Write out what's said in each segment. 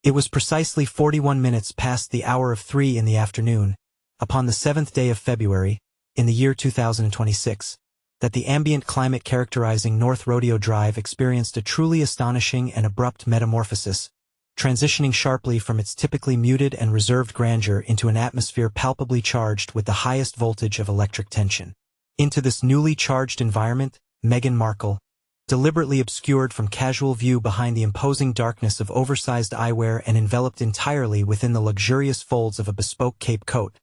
It was precisely 41 minutes past the hour of 3 in the afternoon, upon the 7th day of February, in the year 2026, that the ambient climate characterizing North Rodeo Drive experienced a truly astonishing and abrupt metamorphosis, transitioning sharply from its typically muted and reserved grandeur into an atmosphere palpably charged with the highest voltage of electric tension. Into this newly charged environment, Meghan Markle, deliberately obscured from casual view behind the imposing darkness of oversized eyewear and enveloped entirely within the luxurious folds of a bespoke cape coat,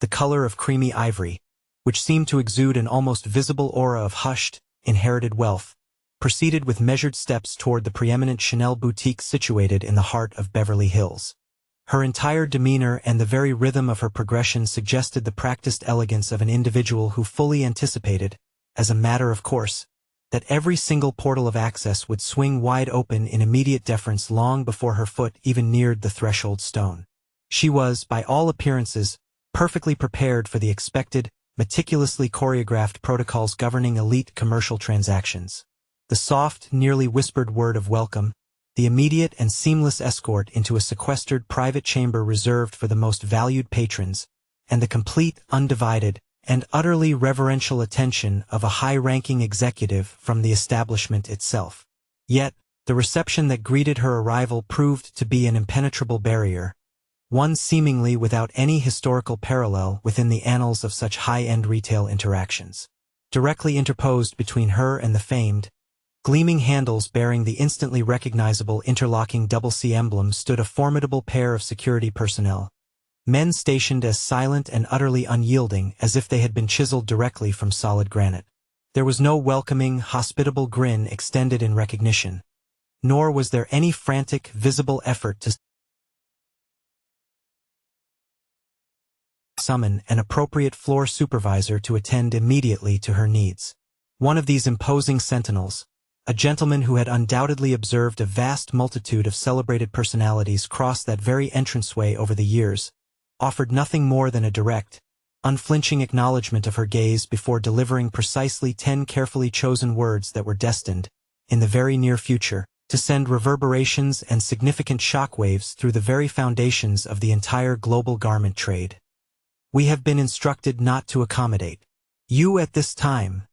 the color of creamy ivory, which seemed to exude an almost visible aura of hushed, inherited wealth, proceeded with measured steps toward the preeminent Chanel boutique situated in the heart of Beverly Hills. Her entire demeanor and the very rhythm of her progression suggested the practiced elegance of an individual who fully anticipated, as a matter of course, that every single portal of access would swing wide open in immediate deference long before her foot even neared the threshold stone. She was, by all appearances, perfectly prepared for the expected, meticulously choreographed protocols governing elite commercial transactions. The soft, nearly whispered word of welcome, the immediate and seamless escort into a sequestered private chamber reserved for the most valued patrons, and the complete, undivided, and utterly reverential attention of a high-ranking executive from the establishment itself. Yet, the reception that greeted her arrival proved to be an impenetrable barrier, one seemingly without any historical parallel within the annals of such high-end retail interactions. Directly interposed between her and the famed, gleaming handles bearing the instantly recognizable interlocking double C emblem stood a formidable pair of security personnel, men stationed as silent and utterly unyielding as if they had been chiseled directly from solid granite. There was no welcoming, hospitable grin extended in recognition, nor was there any frantic, visible effort to summon an appropriate floor supervisor to attend immediately to her needs. One of these imposing sentinels, a gentleman who had undoubtedly observed a vast multitude of celebrated personalities cross that very entranceway over the years, offered nothing more than a direct, unflinching acknowledgement of her gaze before delivering precisely 10 carefully chosen words that were destined, in the very near future, to send reverberations and significant shockwaves through the very foundations of the entire global garment trade. "We have been instructed not to accommodate you at this time,"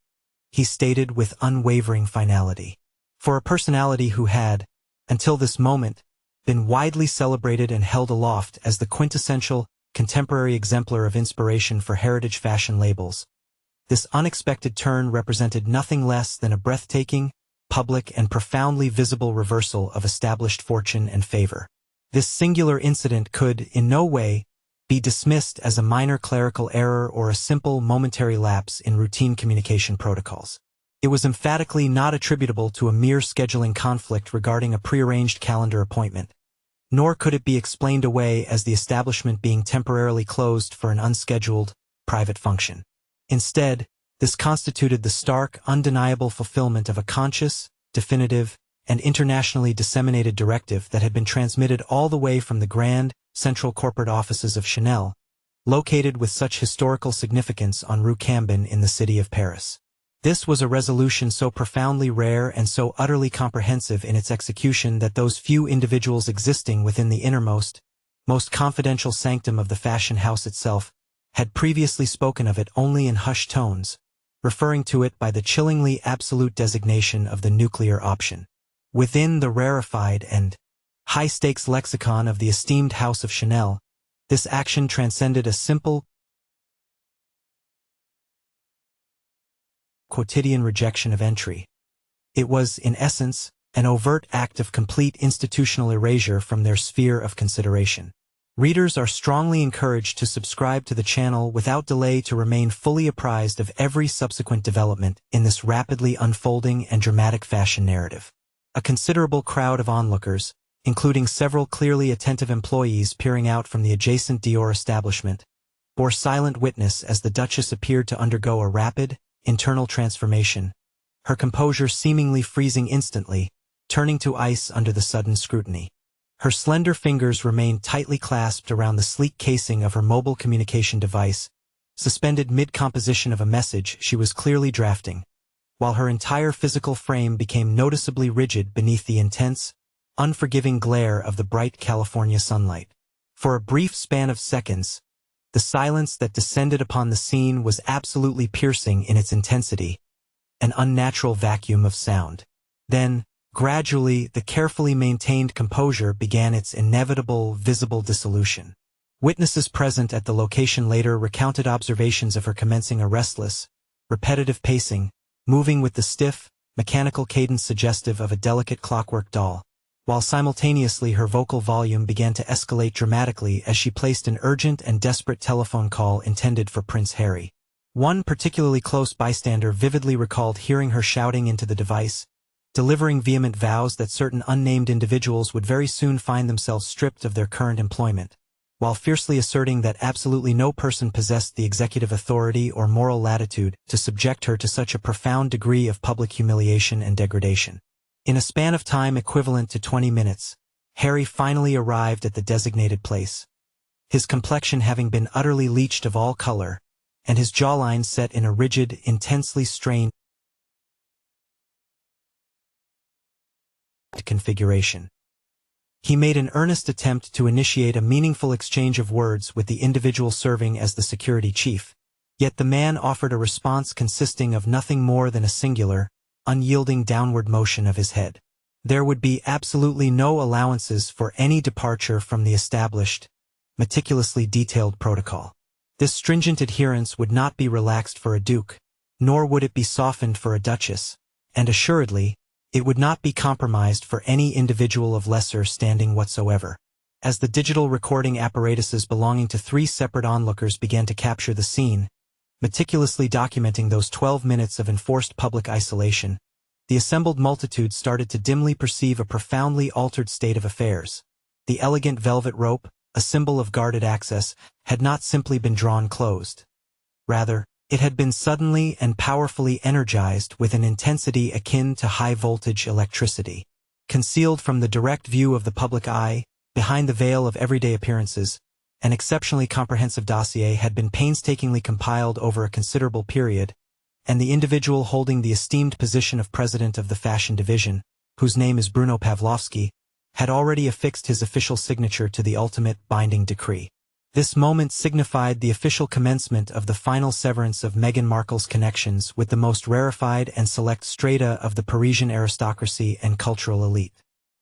he stated with unwavering finality. For a personality who had, until this moment, been widely celebrated and held aloft as the quintessential, contemporary exemplar of inspiration for heritage fashion labels, this unexpected turn represented nothing less than a breathtaking, public and profoundly visible reversal of established fortune and favor. This singular incident could, in no way, be dismissed as a minor clerical error or a simple momentary lapse in routine communication protocols. It was emphatically not attributable to a mere scheduling conflict regarding a prearranged calendar appointment, nor could it be explained away as the establishment being temporarily closed for an unscheduled, private function. Instead, this constituted the stark, undeniable fulfillment of a conscious, definitive, and internationally disseminated directive that had been transmitted all the way from the grand, central corporate offices of Chanel, located with such historical significance on Rue Cambon in the city of Paris. This was a resolution so profoundly rare and so utterly comprehensive in its execution that those few individuals existing within the innermost, most confidential sanctum of the fashion house itself had previously spoken of it only in hushed tones, referring to it by the chillingly absolute designation of the nuclear option. Within the rarefied and high-stakes lexicon of the esteemed House of Chanel, this action transcended a simple, quotidian rejection of entry. It was, in essence, an overt act of complete institutional erasure from their sphere of consideration. Readers are strongly encouraged to subscribe to the channel without delay to remain fully apprised of every subsequent development in this rapidly unfolding and dramatic fashion narrative. A considerable crowd of onlookers, including several clearly attentive employees peering out from the adjacent Dior establishment, bore silent witness as the Duchess appeared to undergo a rapid, internal transformation, her composure seemingly freezing instantly, turning to ice under the sudden scrutiny. Her slender fingers remained tightly clasped around the sleek casing of her mobile communication device, suspended mid-composition of a message she was clearly drafting, while her entire physical frame became noticeably rigid beneath the intense, unforgiving glare of the bright California sunlight. For a brief span of seconds, the silence that descended upon the scene was absolutely piercing in its intensity, an unnatural vacuum of sound. Then, gradually, the carefully maintained composure began its inevitable, visible dissolution. Witnesses present at the location later recounted observations of her commencing a restless, repetitive pacing, moving with the stiff, mechanical cadence suggestive of a delicate clockwork doll, while simultaneously her vocal volume began to escalate dramatically as she placed an urgent and desperate telephone call intended for Prince Harry. One particularly close bystander vividly recalled hearing her shouting into the device, delivering vehement vows that certain unnamed individuals would very soon find themselves stripped of their current employment, while fiercely asserting that absolutely no person possessed the executive authority or moral latitude to subject her to such a profound degree of public humiliation and degradation. In a span of time equivalent to 20 minutes, Harry finally arrived at the designated place, his complexion having been utterly leached of all color, and his jawline set in a rigid, intensely strained configuration. He made an earnest attempt to initiate a meaningful exchange of words with the individual serving as the security chief, yet the man offered a response consisting of nothing more than a singular, unyielding downward motion of his head. There would be absolutely no allowances for any departure from the established, meticulously detailed protocol. This stringent adherence would not be relaxed for a duke, nor would it be softened for a duchess, and assuredly, it would not be compromised for any individual of lesser standing whatsoever. As the digital recording apparatuses belonging to 3 separate onlookers began to capture the scene, meticulously documenting those 12 minutes of enforced public isolation, the assembled multitude started to dimly perceive a profoundly altered state of affairs. The elegant velvet rope, a symbol of guarded access, had not simply been drawn closed. Rather, it had been suddenly and powerfully energized with an intensity akin to high-voltage electricity. Concealed from the direct view of the public eye, behind the veil of everyday appearances, an exceptionally comprehensive dossier had been painstakingly compiled over a considerable period, and the individual holding the esteemed position of president of the fashion division, whose name is Bruno Pavlovsky, had already affixed his official signature to the ultimate binding decree. This moment signified the official commencement of the final severance of Meghan Markle's connections with the most rarefied and select strata of the Parisian aristocracy and cultural elite.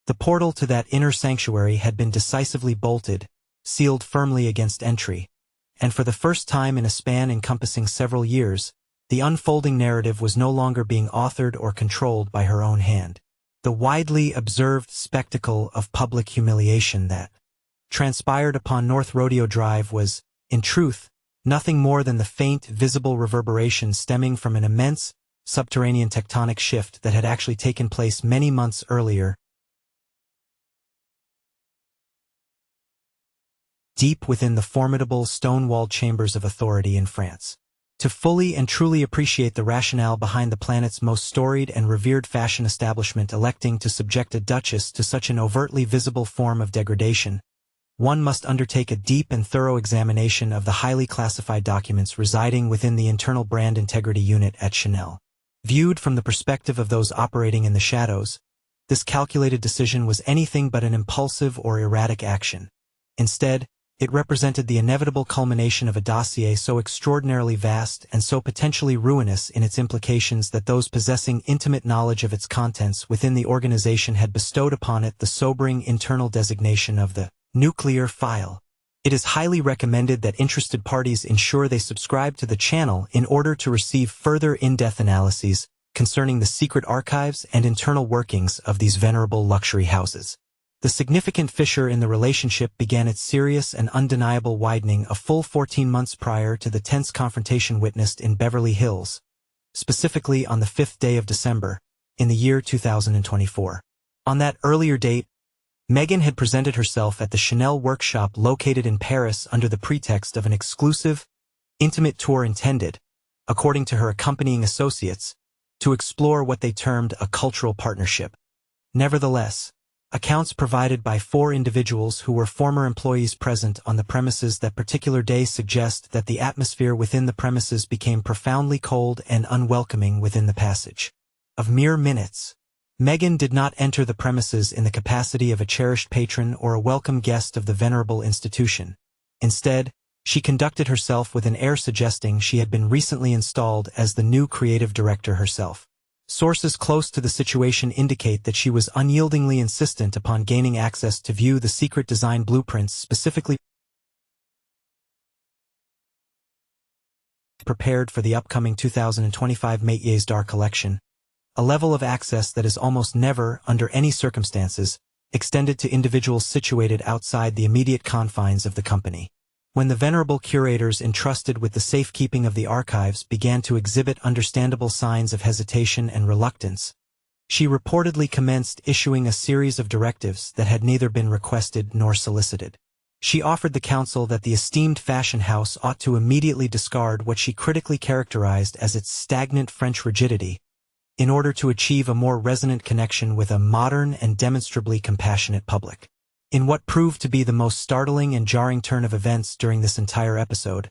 The portal to that inner sanctuary had been decisively bolted, sealed firmly against entry, and for the first time in a span encompassing several years, the unfolding narrative was no longer being authored or controlled by her own hand. The widely observed spectacle of public humiliation that transpired upon North Rodeo Drive was, in truth, nothing more than the faint, visible reverberation stemming from an immense, subterranean tectonic shift that had actually taken place many months earlier, deep within the formidable stone-walled chambers of authority in France. To fully and truly appreciate the rationale behind the planet's most storied and revered fashion establishment electing to subject a duchess to such an overtly visible form of degradation, one must undertake a deep and thorough examination of the highly classified documents residing within the internal brand integrity unit at Chanel. Viewed from the perspective of those operating in the shadows, this calculated decision was anything but an impulsive or erratic action. Instead, it represented the inevitable culmination of a dossier so extraordinarily vast and so potentially ruinous in its implications that those possessing intimate knowledge of its contents within the organization had bestowed upon it the sobering internal designation of the nuclear file. It is highly recommended that interested parties ensure they subscribe to the channel in order to receive further in-depth analyses concerning the secret archives and internal workings of these venerable luxury houses. The significant fissure in the relationship began its serious and undeniable widening a full 14 months prior to the tense confrontation witnessed in Beverly Hills, specifically on the 5th day of December, in the year 2024. On that earlier date, Meghan had presented herself at the Chanel workshop located in Paris under the pretext of an exclusive, intimate tour intended, according to her accompanying associates, to explore what they termed a cultural partnership. Nevertheless, accounts provided by 4 individuals who were former employees present on the premises that particular day suggest that the atmosphere within the premises became profoundly cold and unwelcoming within the passage of mere minutes. Meghan did not enter the premises in the capacity of a cherished patron or a welcome guest of the venerable institution. Instead, she conducted herself with an air suggesting she had been recently installed as the new creative director herself. Sources close to the situation indicate that she was unyieldingly insistent upon gaining access to view the secret design blueprints specifically prepared for the upcoming 2025 Métiers d'Art collection, a level of access that is almost never, under any circumstances, extended to individuals situated outside the immediate confines of the company. When the venerable curators entrusted with the safekeeping of the archives began to exhibit understandable signs of hesitation and reluctance, she reportedly commenced issuing a series of directives that had neither been requested nor solicited. She offered the council that the esteemed fashion house ought to immediately discard what she critically characterized as its stagnant French rigidity, in order to achieve a more resonant connection with a modern and demonstrably compassionate public. In what proved to be the most startling and jarring turn of events during this entire episode,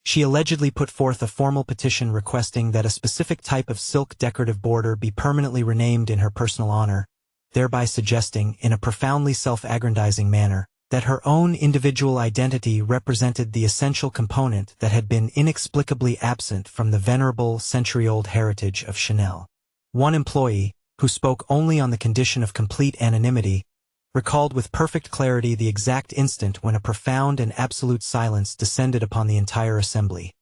she allegedly put forth a formal petition requesting that a specific type of silk decorative border be permanently renamed in her personal honor, thereby suggesting, in a profoundly self-aggrandizing manner, that her own individual identity represented the essential component that had been inexplicably absent from the venerable century-old heritage of Chanel. One employee, who spoke only on the condition of complete anonymity, recalled with perfect clarity the exact instant when a profound and absolute silence descended upon the entire assembly.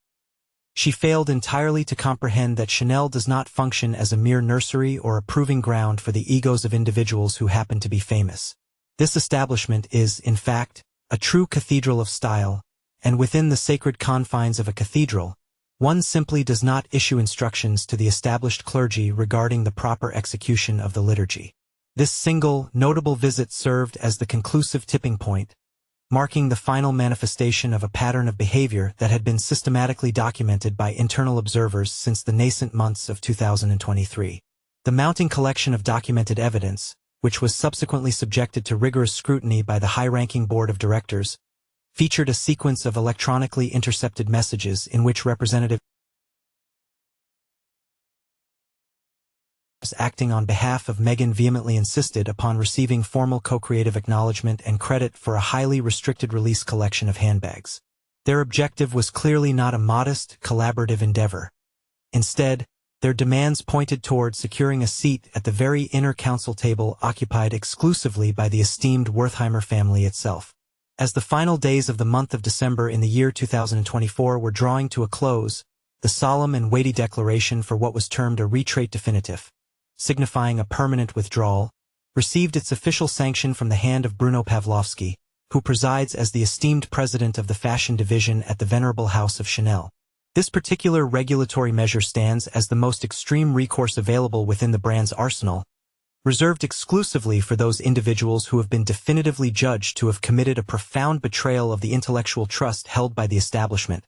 She failed entirely to comprehend that Chanel does not function as a mere nursery or a proving ground for the egos of individuals who happen to be famous. This establishment is, in fact, a true cathedral of style, and within the sacred confines of a cathedral, one simply does not issue instructions to the established clergy regarding the proper execution of the liturgy. This single, notable visit served as the conclusive tipping point, marking the final manifestation of a pattern of behavior that had been systematically documented by internal observers since the nascent months of 2023. The mounting collection of documented evidence, which was subsequently subjected to rigorous scrutiny by the high-ranking board of directors, featured a sequence of electronically intercepted messages in which representatives acting on behalf of Meghan vehemently insisted upon receiving formal co-creative acknowledgement and credit for a highly restricted release collection of handbags. Their objective was clearly not a modest, collaborative endeavor. Instead, their demands pointed toward securing a seat at the very inner council table occupied exclusively by the esteemed Wertheimer family itself. As the final days of the month of December in the year 2024 were drawing to a close, the solemn and weighty declaration for what was termed a retrait definitive, signifying a permanent withdrawal, received its official sanction from the hand of Bruno Pavlovsky, who presides as the esteemed president of the fashion division at the venerable House of Chanel. This particular regulatory measure stands as the most extreme recourse available within the brand's arsenal, reserved exclusively for those individuals who have been definitively judged to have committed a profound betrayal of the intellectual trust held by the establishment,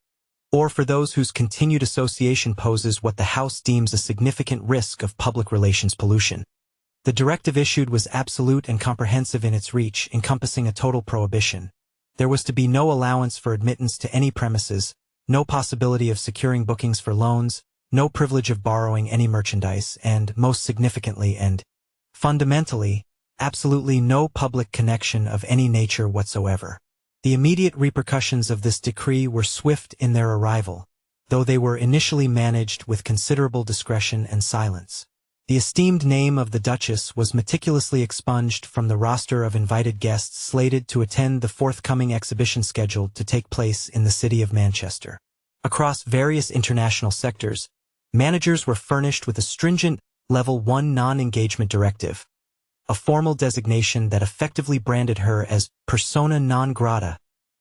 or for those whose continued association poses what the House deems a significant risk of public relations pollution. The directive issued was absolute and comprehensive in its reach, encompassing a total prohibition. There was to be no allowance for admittance to any premises, no possibility of securing bookings for loans, no privilege of borrowing any merchandise, and, most significantly and fundamentally, absolutely no public connection of any nature whatsoever. The immediate repercussions of this decree were swift in their arrival, though they were initially managed with considerable discretion and silence. The esteemed name of the Duchess was meticulously expunged from the roster of invited guests slated to attend the forthcoming exhibition scheduled to take place in the city of Manchester. Across various international sectors, managers were furnished with a stringent Level 1 non-engagement directive, a formal designation that effectively branded her as persona non grata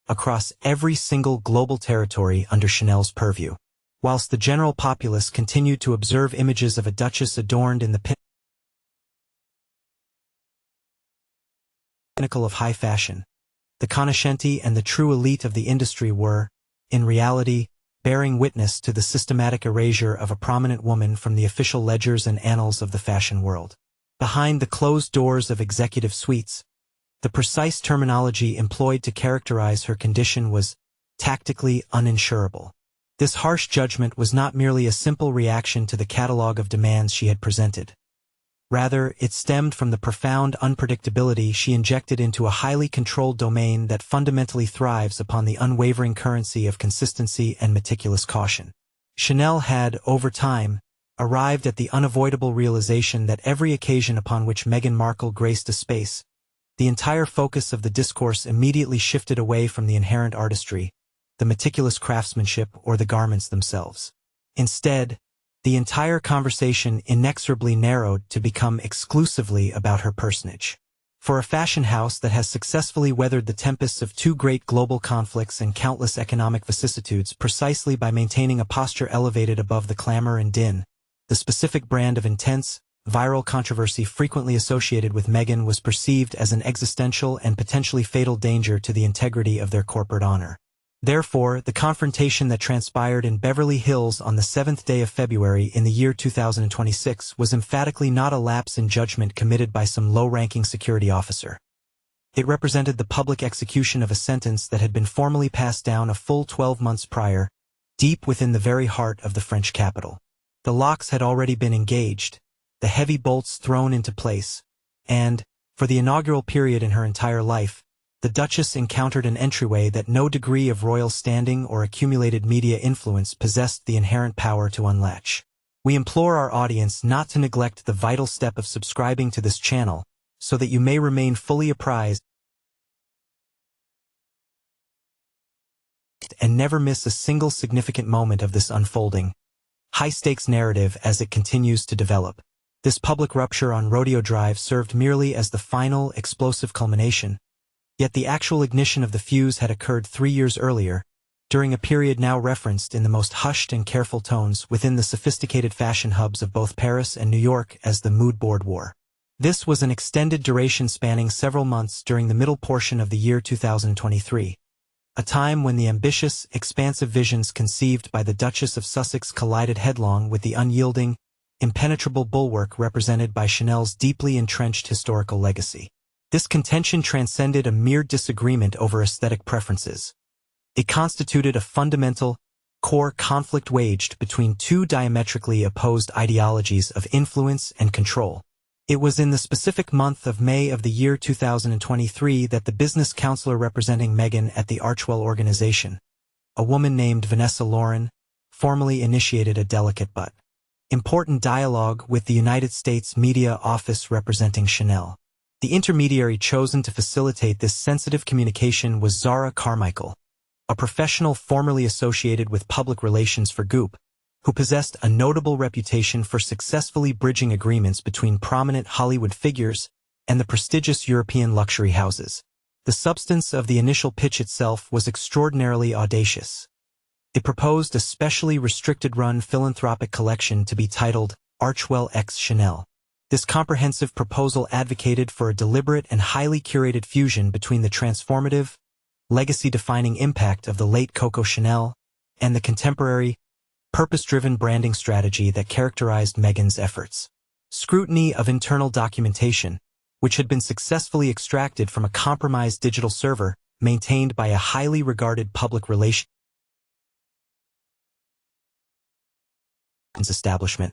across every single global territory under Chanel's purview. Whilst the general populace continued to observe images of a duchess adorned in the pinnacle of high fashion, the cognoscenti and the true elite of the industry were, in reality, bearing witness to the systematic erasure of a prominent woman from the official ledgers and annals of the fashion world. Behind the closed doors of executive suites, the precise terminology employed to characterize her condition was tactically uninsurable. This harsh judgment was not merely a simple reaction to the catalogue of demands she had presented. Rather, it stemmed from the profound unpredictability she injected into a highly controlled domain that fundamentally thrives upon the unwavering currency of consistency and meticulous caution. Chanel had, over time, arrived at the unavoidable realization that every occasion upon which Meghan Markle graced a space, the entire focus of the discourse immediately shifted away from the inherent artistry, the meticulous craftsmanship, or the garments themselves. Instead, the entire conversation inexorably narrowed to become exclusively about her personage. For a fashion house that has successfully weathered the tempests of two great global conflicts and countless economic vicissitudes precisely by maintaining a posture elevated above the clamor and din, the specific brand of intense, viral controversy frequently associated with Meghan was perceived as an existential and potentially fatal danger to the integrity of their corporate honor. Therefore, the confrontation that transpired in Beverly Hills on the 7th day of February in the year 2026 was emphatically not a lapse in judgment committed by some low-ranking security officer. It represented the public execution of a sentence that had been formally passed down a full 12 months prior, deep within the very heart of the French capital. The locks had already been engaged, the heavy bolts thrown into place, and, for the inaugural period in her entire life, the Duchess encountered an entryway that no degree of royal standing or accumulated media influence possessed the inherent power to unlatch. We implore our audience not to neglect the vital step of subscribing to this channel, so that you may remain fully apprised and never miss a single significant moment of this unfolding, high-stakes narrative as it continues to develop. This public rupture on Rodeo Drive served merely as the final, explosive culmination, yet the actual ignition of the fuse had occurred 3 years earlier, during a period now referenced in the most hushed and careful tones within the sophisticated fashion hubs of both Paris and New York as the Mood Board War. This was an extended duration spanning several months during the middle portion of the year 2023, a time when the ambitious, expansive visions conceived by the Duchess of Sussex collided headlong with the unyielding, impenetrable bulwark represented by Chanel's deeply entrenched historical legacy. This contention transcended a mere disagreement over aesthetic preferences. It constituted a fundamental, core conflict waged between two diametrically opposed ideologies of influence and control. It was in the specific month of May of the year 2023 that the business counselor representing Meghan at the Archwell organization, a woman named Vanessa Lauren, formally initiated a delicate but important dialogue with the United States Media Office representing Chanel. The intermediary chosen to facilitate this sensitive communication was Zara Carmichael, a professional formerly associated with public relations for Goop, who possessed a notable reputation for successfully bridging agreements between prominent Hollywood figures and the prestigious European luxury houses. The substance of the initial pitch itself was extraordinarily audacious. It proposed a specially restricted-run philanthropic collection to be titled Archwell x Chanel. This comprehensive proposal advocated for a deliberate and highly curated fusion between the transformative, legacy-defining impact of the late Coco Chanel and the contemporary, purpose-driven branding strategy that characterized Meghan's efforts. Scrutiny of internal documentation, which had been successfully extracted from a compromised digital server maintained by a highly regarded public relations establishment,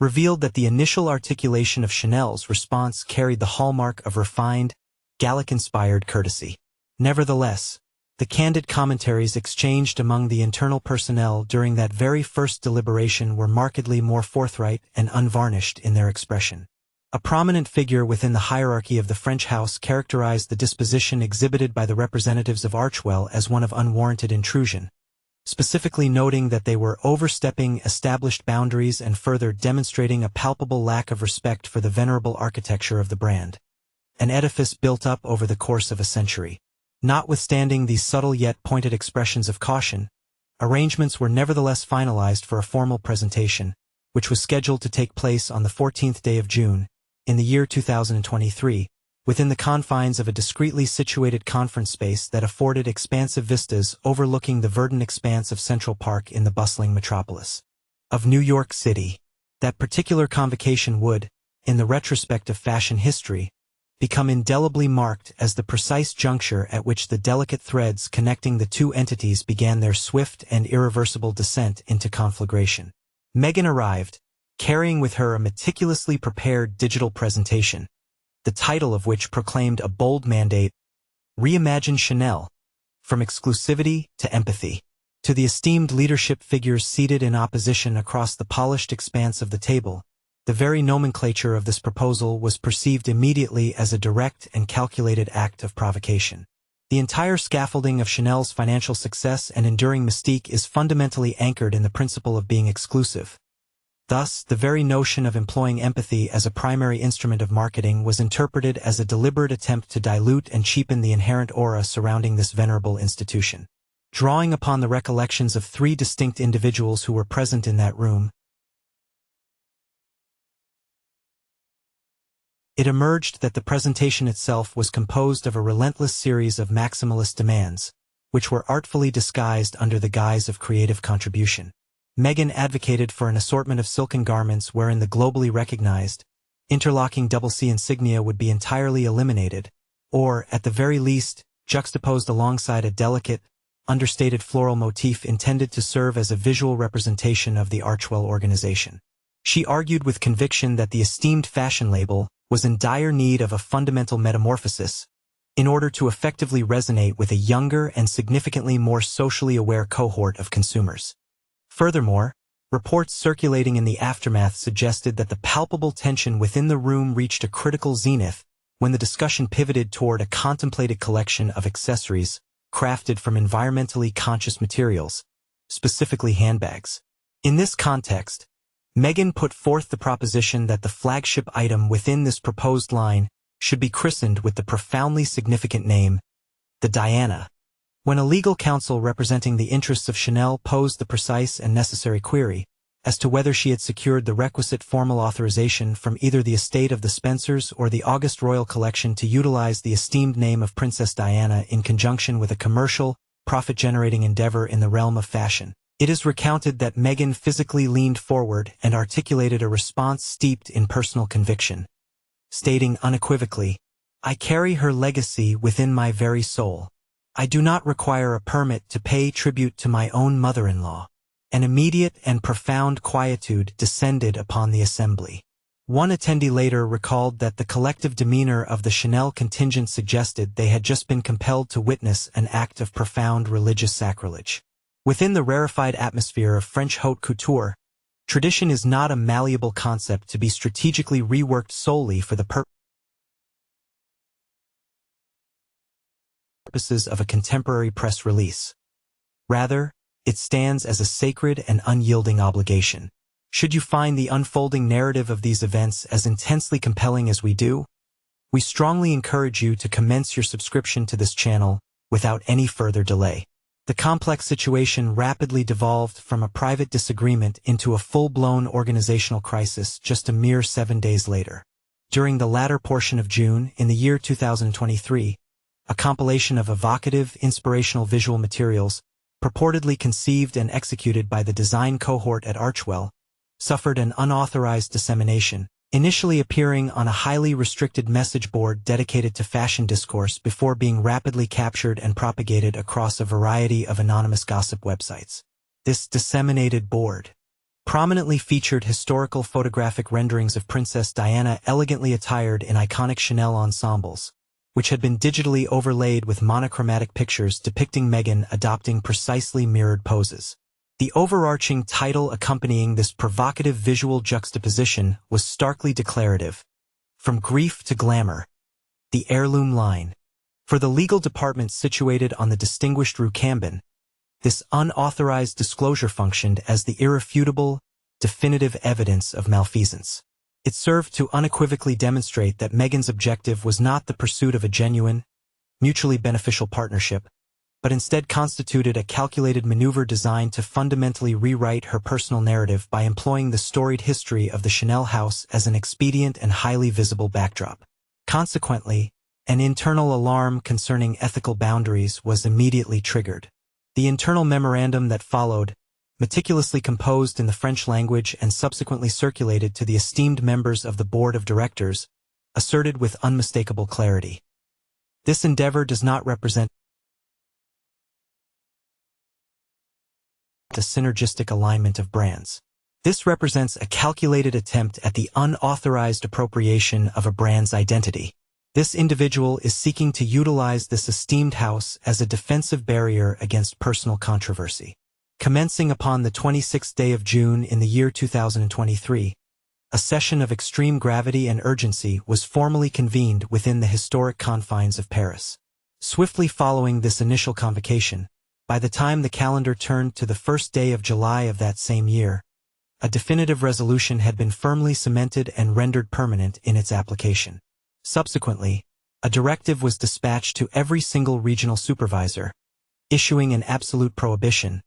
revealed that the initial articulation of Chanel's response carried the hallmark of refined, Gallic-inspired courtesy. Nevertheless, the candid commentaries exchanged among the internal personnel during that very first deliberation were markedly more forthright and unvarnished in their expression. A prominent figure within the hierarchy of the French house characterized the disposition exhibited by the representatives of Archwell as one of unwarranted intrusion, specifically noting that they were overstepping established boundaries and further demonstrating a palpable lack of respect for the venerable architecture of the brand, an edifice built up over the course of a century. Notwithstanding these subtle yet pointed expressions of caution, arrangements were nevertheless finalized for a formal presentation, which was scheduled to take place on the 14th day of June, in the year 2023, within the confines of a discreetly situated conference space that afforded expansive vistas overlooking the verdant expanse of Central Park in the bustling metropolis of New York City. That particular convocation would, in the retrospect of fashion history, become indelibly marked as the precise juncture at which the delicate threads connecting the two entities began their swift and irreversible descent into conflagration. Meghan arrived, carrying with her a meticulously prepared digital presentation, the title of which proclaimed a bold mandate: Reimagine Chanel, from exclusivity to empathy. To the esteemed leadership figures seated in opposition across the polished expanse of the table, the very nomenclature of this proposal was perceived immediately as a direct and calculated act of provocation. The entire scaffolding of Chanel's financial success and enduring mystique is fundamentally anchored in the principle of being exclusive. Thus, the very notion of employing empathy as a primary instrument of marketing was interpreted as a deliberate attempt to dilute and cheapen the inherent aura surrounding this venerable institution. Drawing upon the recollections of 3 distinct individuals who were present in that room, it emerged that the presentation itself was composed of a relentless series of maximalist demands, which were artfully disguised under the guise of creative contribution. Meghan advocated for an assortment of silken garments wherein the globally recognized, interlocking double-C insignia would be entirely eliminated, or, at the very least, juxtaposed alongside a delicate, understated floral motif intended to serve as a visual representation of the Archwell organization. She argued with conviction that the esteemed fashion label was in dire need of a fundamental metamorphosis in order to effectively resonate with a younger and significantly more socially aware cohort of consumers. Furthermore, reports circulating in the aftermath suggested that the palpable tension within the room reached a critical zenith when the discussion pivoted toward a contemplated collection of accessories crafted from environmentally conscious materials, specifically handbags. In this context, Meghan put forth the proposition that the flagship item within this proposed line should be christened with the profoundly significant name, the Diana. When a legal counsel representing the interests of Chanel posed the precise and necessary query as to whether she had secured the requisite formal authorization from either the estate of the Spencers or the August Royal Collection to utilize the esteemed name of Princess Diana in conjunction with a commercial, profit-generating endeavor in the realm of fashion, it is recounted that Meghan physically leaned forward and articulated a response steeped in personal conviction, stating unequivocally, "I carry her legacy within my very soul. I do not require a permit to pay tribute to my own mother-in-law." An immediate and profound quietude descended upon the assembly. One attendee later recalled that the collective demeanor of the Chanel contingent suggested they had just been compelled to witness an act of profound religious sacrilege. Within the rarefied atmosphere of French haute couture, tradition is not a malleable concept to be strategically reworked solely for the purposes of a contemporary press release. Rather, it stands as a sacred and unyielding obligation. Should you find the unfolding narrative of these events as intensely compelling as we do, we strongly encourage you to commence your subscription to this channel without any further delay. The complex situation rapidly devolved from a private disagreement into a full-blown organizational crisis just a mere 7 days later. During the latter portion of June, in the year 2023, a compilation of evocative, inspirational visual materials, purportedly conceived and executed by the design cohort at Archwell, suffered an unauthorized dissemination, initially appearing on a highly restricted message board dedicated to fashion discourse before being rapidly captured and propagated across a variety of anonymous gossip websites. This disseminated board prominently featured historical photographic renderings of Princess Diana elegantly attired in iconic Chanel ensembles, which had been digitally overlaid with monochromatic pictures depicting Meghan adopting precisely mirrored poses. The overarching title accompanying this provocative visual juxtaposition was starkly declarative: "From Grief to Glamour, the Heirloom Line." For the legal department situated on the distinguished Rue Cambon, this unauthorized disclosure functioned as the irrefutable, definitive evidence of malfeasance. It served to unequivocally demonstrate that Meghan's objective was not the pursuit of a genuine, mutually beneficial partnership, but instead constituted a calculated maneuver designed to fundamentally rewrite her personal narrative by employing the storied history of the Chanel house as an expedient and highly visible backdrop. Consequently, an internal alarm concerning ethical boundaries was immediately triggered. The internal memorandum that followed, meticulously composed in the French language and subsequently circulated to the esteemed members of the board of directors, asserted with unmistakable clarity: "This endeavor does not represent a synergistic alignment of brands. This represents a calculated attempt at the unauthorized appropriation of a brand's identity. This individual is seeking to utilize this esteemed house as a defensive barrier against personal controversy. Commencing upon the 26th day of June in the year 2023, a session of extreme gravity and urgency was formally convened within the historic confines of Paris. Swiftly following this initial convocation, by the time the calendar turned to the first day of July of that same year, a definitive resolution had been firmly cemented and rendered permanent in its application. Subsequently, a directive was dispatched to every single regional supervisor, issuing an absolute prohibition,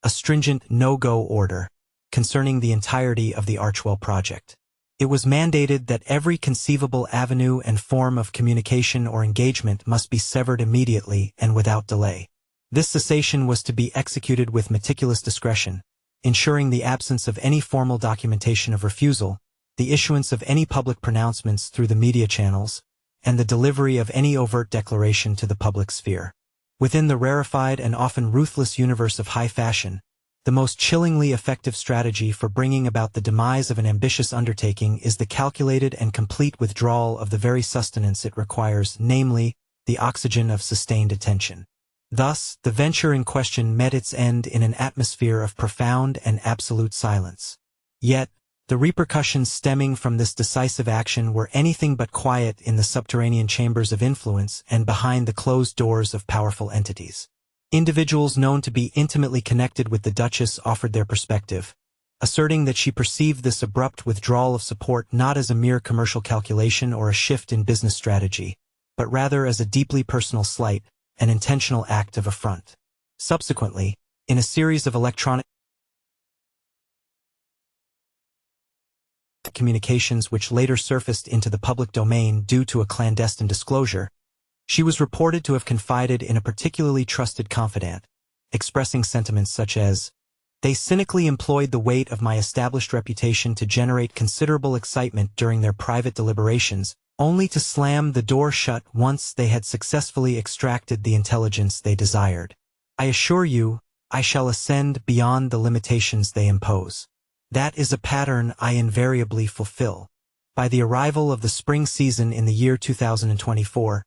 a stringent no-go order, concerning the entirety of the Archwell project. It was mandated that every conceivable avenue and form of communication or engagement must be severed immediately and without delay. This cessation was to be executed with meticulous discretion, ensuring the absence of any formal documentation of refusal, the issuance of any public pronouncements through the media channels, and the delivery of any overt declaration to the public sphere. Within the rarefied and often ruthless universe of high fashion, the most chillingly effective strategy for bringing about the demise of an ambitious undertaking is the calculated and complete withdrawal of the very sustenance it requires, namely, the oxygen of sustained attention. Thus, the venture in question met its end in an atmosphere of profound and absolute silence. Yet, the repercussions stemming from this decisive action were anything but quiet in the subterranean chambers of influence and behind the closed doors of powerful entities. Individuals known to be intimately connected with the Duchess offered their perspective, asserting that she perceived this abrupt withdrawal of support not as a mere commercial calculation or a shift in business strategy, but rather as a deeply personal slight, an intentional act of affront. Subsequently, in a series of electronic communications which later surfaced into the public domain due to a clandestine disclosure, she was reported to have confided in a particularly trusted confidant, expressing sentiments such as, "They cynically employed the weight of my established reputation to generate considerable excitement during their private deliberations, only to slam the door shut once they had successfully extracted the intelligence they desired. I assure you, I shall ascend beyond the limitations they impose. That is a pattern I invariably fulfill." By the arrival of the spring season in the year 2024,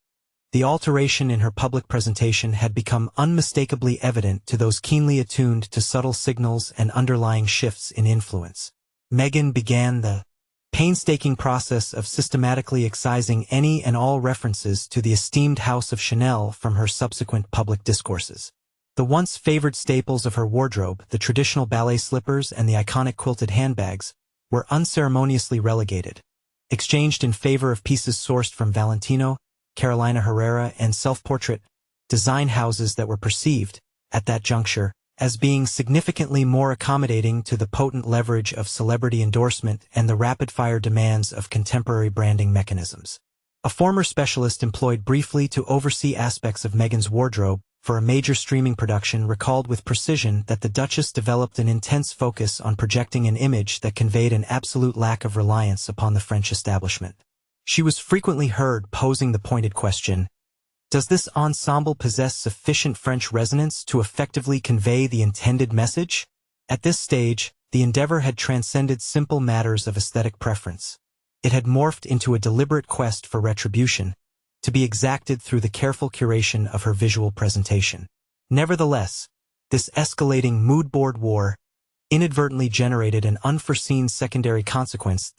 the alteration in her public presentation had become unmistakably evident to those keenly attuned to subtle signals and underlying shifts in influence. Meghan began the painstaking process of systematically excising any and all references to the esteemed House of Chanel from her subsequent public discourses. The once favored staples of her wardrobe, the traditional ballet slippers and the iconic quilted handbags, were unceremoniously relegated, exchanged in favor of pieces sourced from Valentino, Carolina Herrera, and self-portrait design houses that were perceived, at that juncture, as being significantly more accommodating to the potent leverage of celebrity endorsement and the rapid-fire demands of contemporary branding mechanisms. A former specialist employed briefly to oversee aspects of Meghan's wardrobe for a major streaming production recalled with precision that the Duchess developed an intense focus on projecting an image that conveyed an absolute lack of reliance upon the French establishment. She was frequently heard posing the pointed question, "Does this ensemble possess sufficient French resonance to effectively convey the intended message?" At this stage, the endeavor had transcended simple matters of aesthetic preference. It had morphed into a deliberate quest for retribution, to be exacted through the careful curation of her visual presentation. Nevertheless, this escalating mood-board war inadvertently generated an unforeseen secondary consequence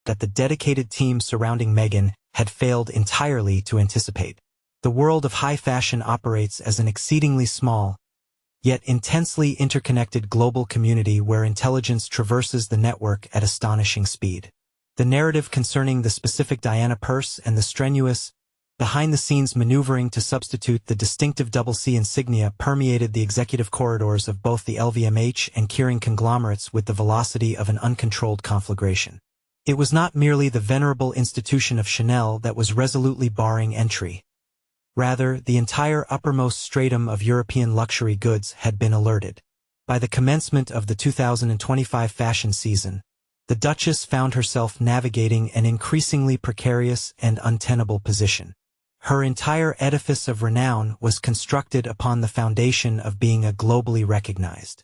that the dedicated team surrounding Meghan had failed entirely to anticipate. The world of high fashion operates as an exceedingly small, yet intensely interconnected global community where intelligence traverses the network at astonishing speed. The narrative concerning the specific Diana purse and the strenuous, behind-the-scenes maneuvering to substitute the distinctive double C insignia permeated the executive corridors of both the LVMH and Kering conglomerates with the velocity of an uncontrolled conflagration. It was not merely the venerable institution of Chanel that was resolutely barring entry. Rather, the entire uppermost stratum of European luxury goods had been alerted. By the commencement of the 2025 fashion season, the Duchess found herself navigating an increasingly precarious and untenable position. Her entire edifice of renown was constructed upon the foundation of being a globally recognized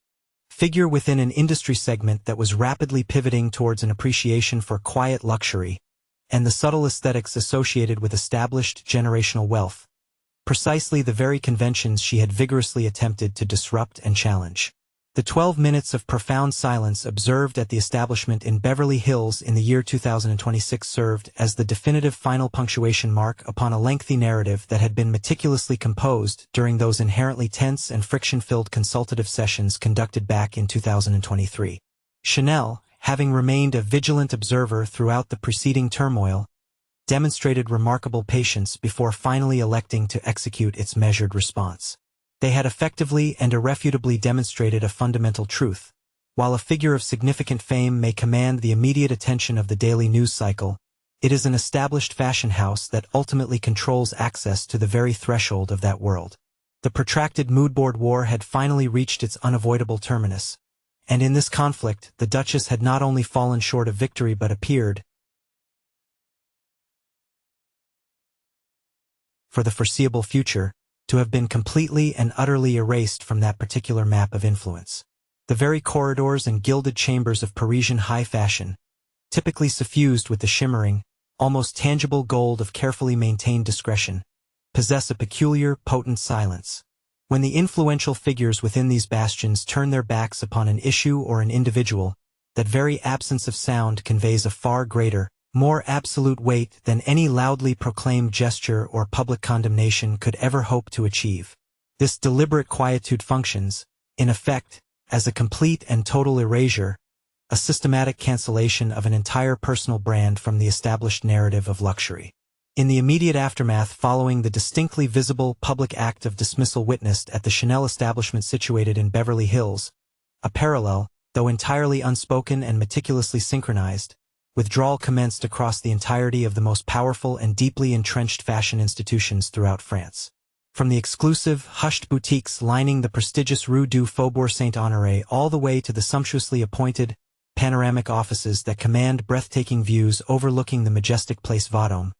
figure within an industry segment that was rapidly pivoting towards an appreciation for quiet luxury and the subtle aesthetics associated with established generational wealth, precisely the very conventions she had vigorously attempted to disrupt and challenge. The 12 minutes of profound silence observed at the establishment in Beverly Hills in the year 2026 served as the definitive final punctuation mark upon a lengthy narrative that had been meticulously composed during those inherently tense and friction-filled consultative sessions conducted back in 2023. Chanel, having remained a vigilant observer throughout the preceding turmoil, demonstrated remarkable patience before finally electing to execute its measured response. They had effectively and irrefutably demonstrated a fundamental truth. While a figure of significant fame may command the immediate attention of the daily news cycle, it is an established fashion house that ultimately controls access to the very threshold of that world. The protracted moodboard war had finally reached its unavoidable terminus, and in this conflict the Duchess had not only fallen short of victory but appeared, for the foreseeable future, to have been completely and utterly erased from that particular map of influence. The very corridors and gilded chambers of Parisian high fashion, typically suffused with the shimmering, almost tangible gold of carefully maintained discretion, possess a peculiar, potent silence. When the influential figures within these bastions turn their backs upon an issue or an individual, that very absence of sound conveys a far greater, more absolute weight than any loudly proclaimed gesture or public condemnation could ever hope to achieve. This deliberate quietude functions, in effect, as a complete and total erasure, a systematic cancellation of an entire personal brand from the established narrative of luxury. In the immediate aftermath following the distinctly visible public act of dismissal witnessed at the Chanel establishment situated in Beverly Hills, a parallel, though entirely unspoken and meticulously synchronized, withdrawal commenced across the entirety of the most powerful and deeply entrenched fashion institutions throughout France. From the exclusive, hushed boutiques lining the prestigious Rue du Faubourg Saint-Honoré all the way to the sumptuously appointed, panoramic offices that command breathtaking views overlooking the majestic Place Vendôme,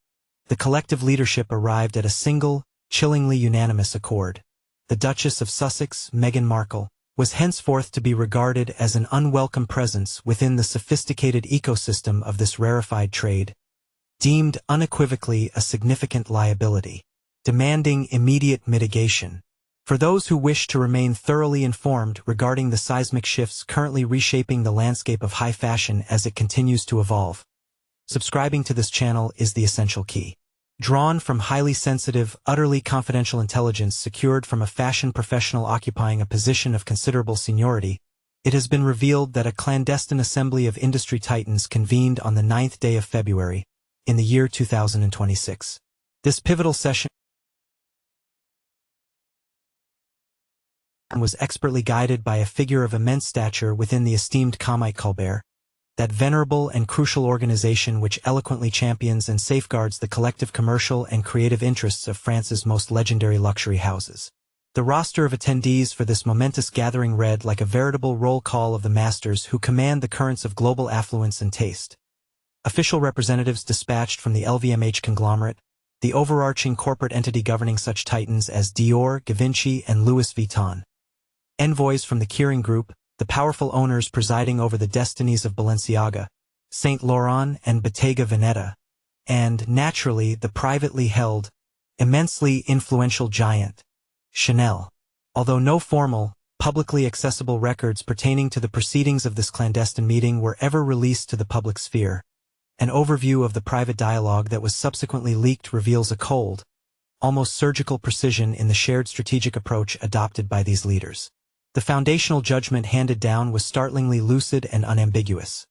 the collective leadership arrived at a single, chillingly unanimous accord. The Duchess of Sussex, Meghan Markle, was henceforth to be regarded as an unwelcome presence within the sophisticated ecosystem of this rarefied trade, deemed unequivocally a significant liability, demanding immediate mitigation. For those who wish to remain thoroughly informed regarding the seismic shifts currently reshaping the landscape of high fashion as it continues to evolve, subscribing to this channel is the essential key. Drawn from highly sensitive, utterly confidential intelligence secured from a fashion professional occupying a position of considerable seniority, it has been revealed that a clandestine assembly of industry titans convened on the 9th day of February, in the year 2026. This pivotal session was expertly guided by a figure of immense stature within the esteemed Comite Colbert, that venerable and crucial organization which eloquently champions and safeguards the collective commercial and creative interests of France's most legendary luxury houses. The roster of attendees for this momentous gathering read like a veritable roll call of the masters who command the currents of global affluence and taste. Official representatives dispatched from the LVMH conglomerate, the overarching corporate entity governing such titans as Dior, Givenchy, and Louis Vuitton. Envoys from the Kering Group, the powerful owners presiding over the destinies of Balenciaga, Saint Laurent and Bottega Veneta, and, naturally, the privately held, immensely influential giant, Chanel. Although no formal, publicly accessible records pertaining to the proceedings of this clandestine meeting were ever released to the public sphere, an overview of the private dialogue that was subsequently leaked reveals a cold, almost surgical precision in the shared strategic approach adopted by these leaders. The foundational judgment handed down was startlingly lucid and unambiguous.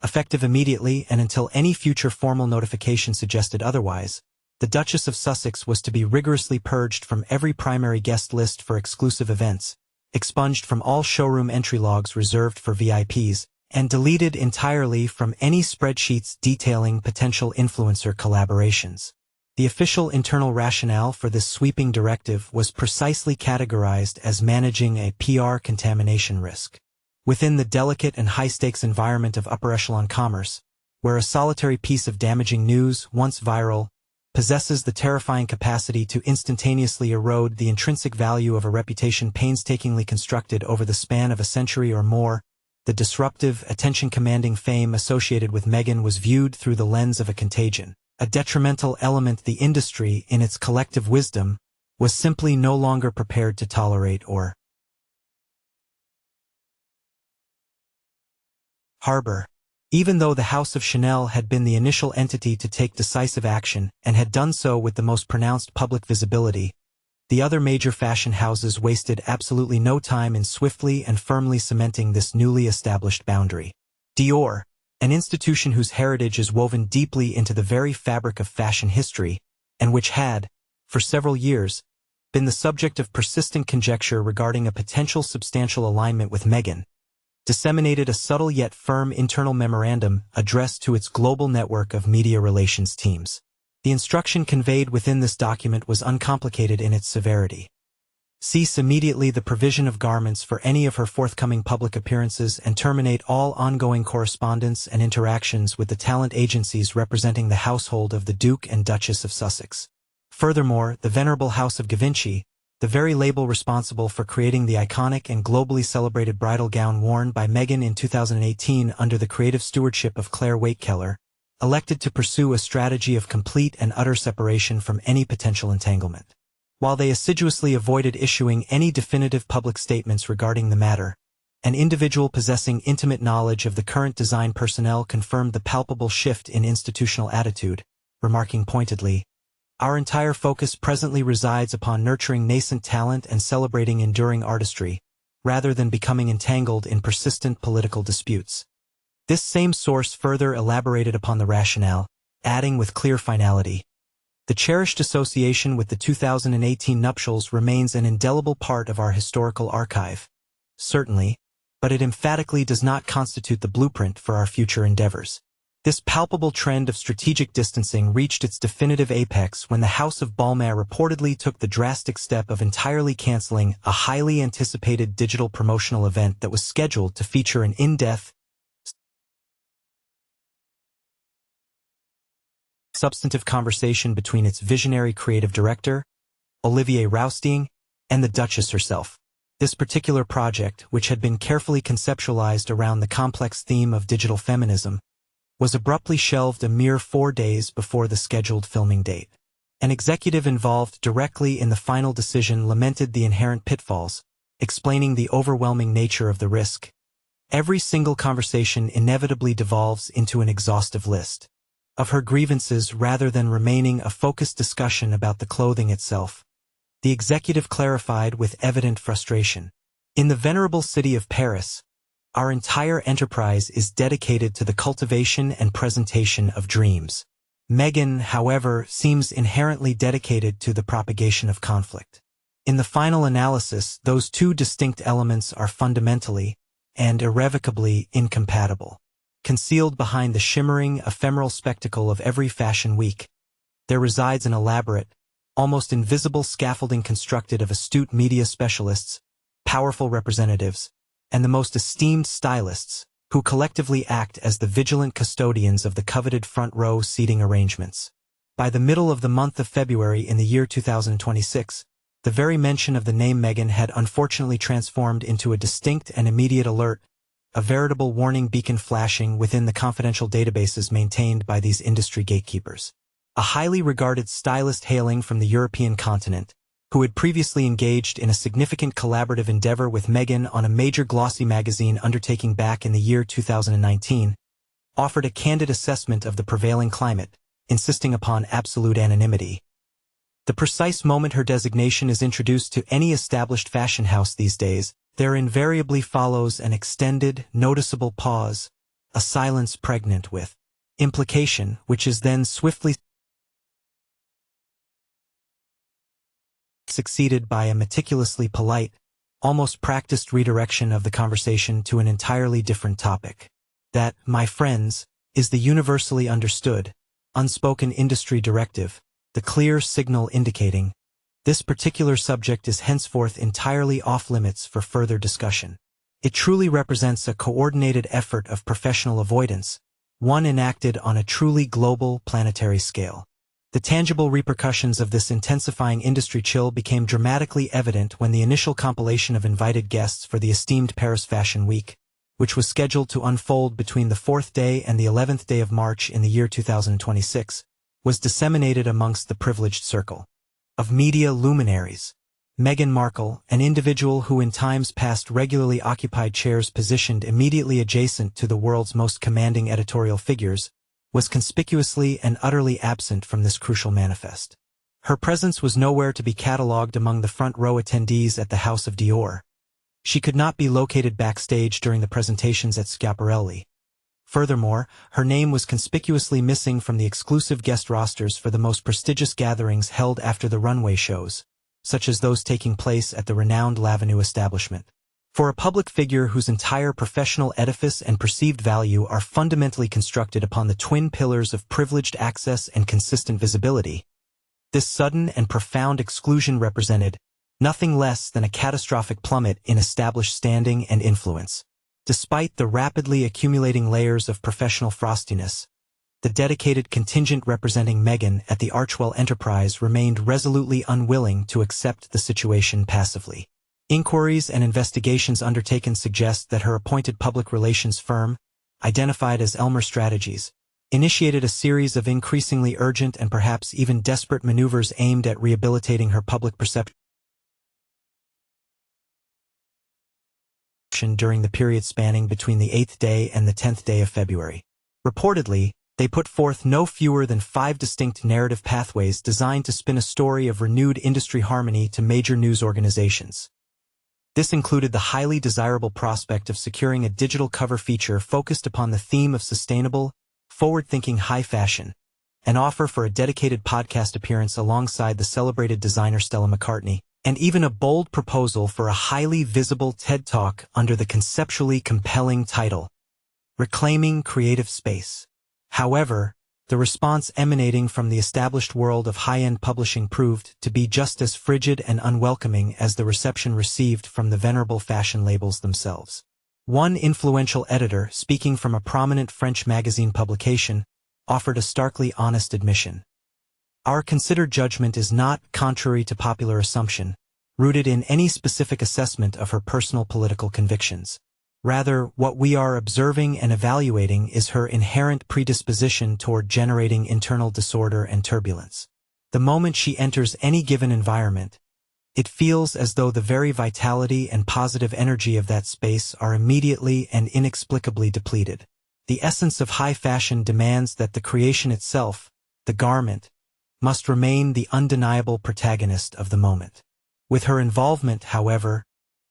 Effective immediately and until any future formal notification suggested otherwise, the Duchess of Sussex was to be rigorously purged from every primary guest list for exclusive events, expunged from all showroom entry logs reserved for VIPs, and deleted entirely from any spreadsheets detailing potential influencer collaborations. The official internal rationale for this sweeping directive was precisely categorized as managing a PR contamination risk. Within the delicate and high-stakes environment of upper-echelon commerce, where a solitary piece of damaging news, once viral, possesses the terrifying capacity to instantaneously erode the intrinsic value of a reputation painstakingly constructed over the span of a century or more. The disruptive, attention-commanding fame associated with Meghan was viewed through the lens of a contagion, a detrimental element the industry, in its collective wisdom, was simply no longer prepared to tolerate or harbor. Even though the House of Chanel had been the initial entity to take decisive action and had done so with the most pronounced public visibility, the other major fashion houses wasted absolutely no time in swiftly and firmly cementing this newly established boundary. Dior, an institution whose heritage is woven deeply into the very fabric of fashion history, and which had, for several years, been the subject of persistent conjecture regarding a potential substantial alignment with Meghan, disseminated a subtle yet firm internal memorandum addressed to its global network of media relations teams. The instruction conveyed within this document was uncomplicated in its severity. Cease immediately the provision of garments for any of her forthcoming public appearances and terminate all ongoing correspondence and interactions with the talent agencies representing the household of the Duke and Duchess of Sussex. Furthermore, the venerable House of Givenchy, the very label responsible for creating the iconic and globally celebrated bridal gown worn by Meghan in 2018 under the creative stewardship of Claire Wakekeller, elected to pursue a strategy of complete and utter separation from any potential entanglement. While they assiduously avoided issuing any definitive public statements regarding the matter, an individual possessing intimate knowledge of the current design personnel confirmed the palpable shift in institutional attitude, remarking pointedly, "Our entire focus presently resides upon nurturing nascent talent and celebrating enduring artistry, rather than becoming entangled in persistent political disputes." This same source further elaborated upon the rationale, adding with clear finality, "The cherished association with the 2018 nuptials remains an indelible part of our historical archive, certainly, but it emphatically does not constitute the blueprint for our future endeavors." This palpable trend of strategic distancing reached its definitive apex when the House of Balmain reportedly took the drastic step of entirely canceling a highly anticipated digital promotional event that was scheduled to feature an in-depth, substantive conversation between its visionary creative director, Olivier Rousteing, and the Duchess herself. This particular project, which had been carefully conceptualized around the complex theme of digital feminism, was abruptly shelved a mere 4 days before the scheduled filming date. An executive involved directly in the final decision lamented the inherent pitfalls, explaining the overwhelming nature of the risk. Every single conversation inevitably devolves into an exhaustive list of her grievances rather than remaining a focused discussion about the clothing itself. The executive clarified with evident frustration. "In the venerable city of Paris, our entire enterprise is dedicated to the cultivation and presentation of dreams. Meghan, however, seems inherently dedicated to the propagation of conflict. In the final analysis, those two distinct elements are fundamentally and irrevocably incompatible. Concealed behind the shimmering, ephemeral spectacle of every fashion week, there resides an elaborate, almost invisible scaffolding constructed of astute media specialists, powerful representatives, and the most esteemed stylists, who collectively act as the vigilant custodians of the coveted front-row seating arrangements. By the middle of the month of February in the year 2026, the very mention of the name Meghan had unfortunately transformed into a distinct and immediate alert, a veritable warning beacon flashing within the confidential databases maintained by these industry gatekeepers. A highly regarded stylist hailing from the European continent, who had previously engaged in a significant collaborative endeavor with Meghan on a major glossy magazine undertaking back in the year 2019, offered a candid assessment of the prevailing climate, insisting upon absolute anonymity. The precise moment her designation is introduced to any established fashion house these days, there invariably follows an extended, noticeable pause, a silence pregnant with implication, which is then swiftly succeeded by a meticulously polite, almost practiced redirection of the conversation to an entirely different topic. That, my friends, is the universally understood, unspoken industry directive, the clear signal indicating this particular subject is henceforth entirely off-limits for further discussion. It truly represents a coordinated effort of professional avoidance, one enacted on a truly global planetary scale. The tangible repercussions of this intensifying industry chill became dramatically evident when the initial compilation of invited guests for the esteemed Paris Fashion Week, which was scheduled to unfold between the 4th day and the 11th day of March in the year 2026, was disseminated amongst the privileged circle of media luminaries. Meghan Markle, an individual who in times past regularly occupied chairs positioned immediately adjacent to the world's most commanding editorial figures, was conspicuously and utterly absent from this crucial manifest. Her presence was nowhere to be catalogued among the front-row attendees at the House of Dior. She could not be located backstage during the presentations at Schiaparelli. Furthermore, her name was conspicuously missing from the exclusive guest rosters for the most prestigious gatherings held after the runway shows, such as those taking place at the renowned L'Avenue establishment. For a public figure whose entire professional edifice and perceived value are fundamentally constructed upon the twin pillars of privileged access and consistent visibility, this sudden and profound exclusion represented nothing less than a catastrophic plummet in established standing and influence. Despite the rapidly accumulating layers of professional frostiness, the dedicated contingent representing Meghan at the Archewell enterprise remained resolutely unwilling to accept the situation passively. Inquiries and investigations undertaken suggest that her appointed public relations firm, identified as Elmer Strategies, initiated a series of increasingly urgent and perhaps even desperate maneuvers aimed at rehabilitating her public perception during the period spanning between the 8th day and the 10th day of February. Reportedly, they put forth no fewer than 5 distinct narrative pathways designed to spin a story of renewed industry harmony to major news organizations. This included the highly desirable prospect of securing a digital cover feature focused upon the theme of sustainable, forward-thinking high fashion, an offer for a dedicated podcast appearance alongside the celebrated designer Stella McCartney, and even a bold proposal for a highly visible TED Talk under the conceptually compelling title, Reclaiming Creative Space. However, the response emanating from the established world of high-end publishing proved to be just as frigid and unwelcoming as the reception received from the venerable fashion labels themselves. One influential editor, speaking from a prominent French magazine publication, offered a starkly honest admission. Our considered judgment is not, contrary to popular assumption, rooted in any specific assessment of her personal political convictions. Rather, what we are observing and evaluating is her inherent predisposition toward generating internal disorder and turbulence. The moment she enters any given environment, it feels as though the very vitality and positive energy of that space are immediately and inexplicably depleted. The essence of high fashion demands that the creation itself, the garment, must remain the undeniable protagonist of the moment. With her involvement, however,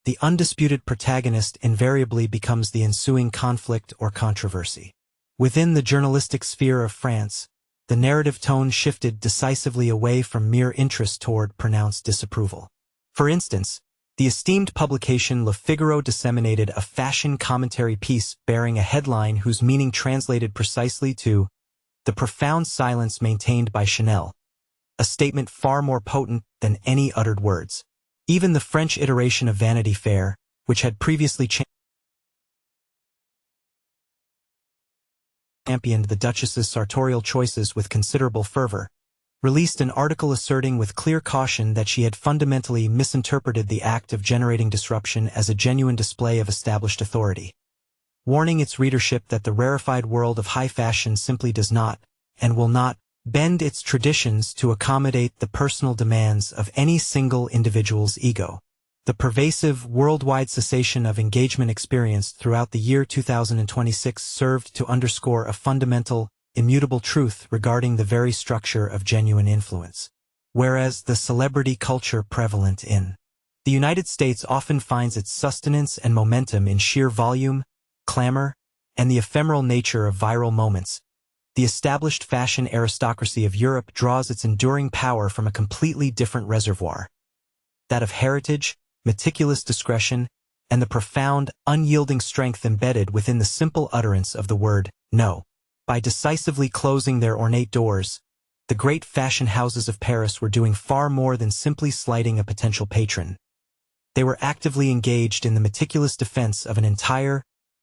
the undisputed protagonist invariably becomes the ensuing conflict or controversy. Within the journalistic sphere of France, the narrative tone shifted decisively away from mere interest toward pronounced disapproval. For instance, the esteemed publication Le Figaro disseminated a fashion commentary piece bearing a headline whose meaning translated precisely to "the profound silence maintained by Chanel," a statement far more potent than any uttered words. Even the French iteration of Vanity Fair, which had previously championed the Duchess's sartorial choices with considerable fervor, released an article asserting with clear caution that she had fundamentally misinterpreted the act of generating disruption as a genuine display of established authority, warning its readership that the rarefied world of high fashion simply does not, and will not, bend its traditions to accommodate the personal demands of any single individual's ego. The pervasive, worldwide cessation of engagement experienced throughout the year 2026 served to underscore a fundamental, immutable truth regarding the very structure of genuine influence. Whereas the celebrity culture prevalent in the United States often finds its sustenance and momentum in sheer volume, clamor, and the ephemeral nature of viral moments, the established fashion aristocracy of Europe draws its enduring power from a completely different reservoir, that of heritage, meticulous discretion, and the profound, unyielding strength embedded within the simple utterance of the word no. By decisively closing their ornate doors, the great fashion houses of Paris were doing far more than simply slighting a potential patron. They were actively engaged in the meticulous defense of an entire,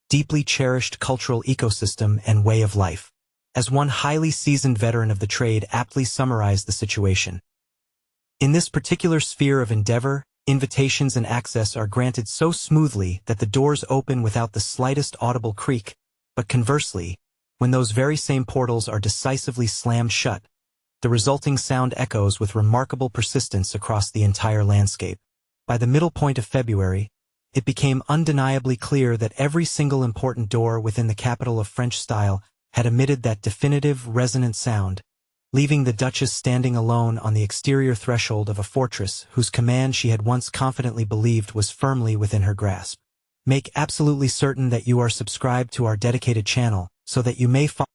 deeply cherished cultural ecosystem and way of life. As one highly seasoned veteran of the trade aptly summarized the situation. In this particular sphere of endeavor, invitations and access are granted so smoothly that the doors open without the slightest audible creak, but conversely, when those very same portals are decisively slammed shut, the resulting sound echoes with remarkable persistence across the entire landscape. By the middle point of February, it became undeniably clear that every single important door within the capital of French style had emitted that definitive, resonant sound, leaving the Duchess standing alone on the exterior threshold of a fortress whose command she had once confidently believed was firmly within her grasp. Make absolutely certain that you are subscribed to our dedicated channel, so that you may follow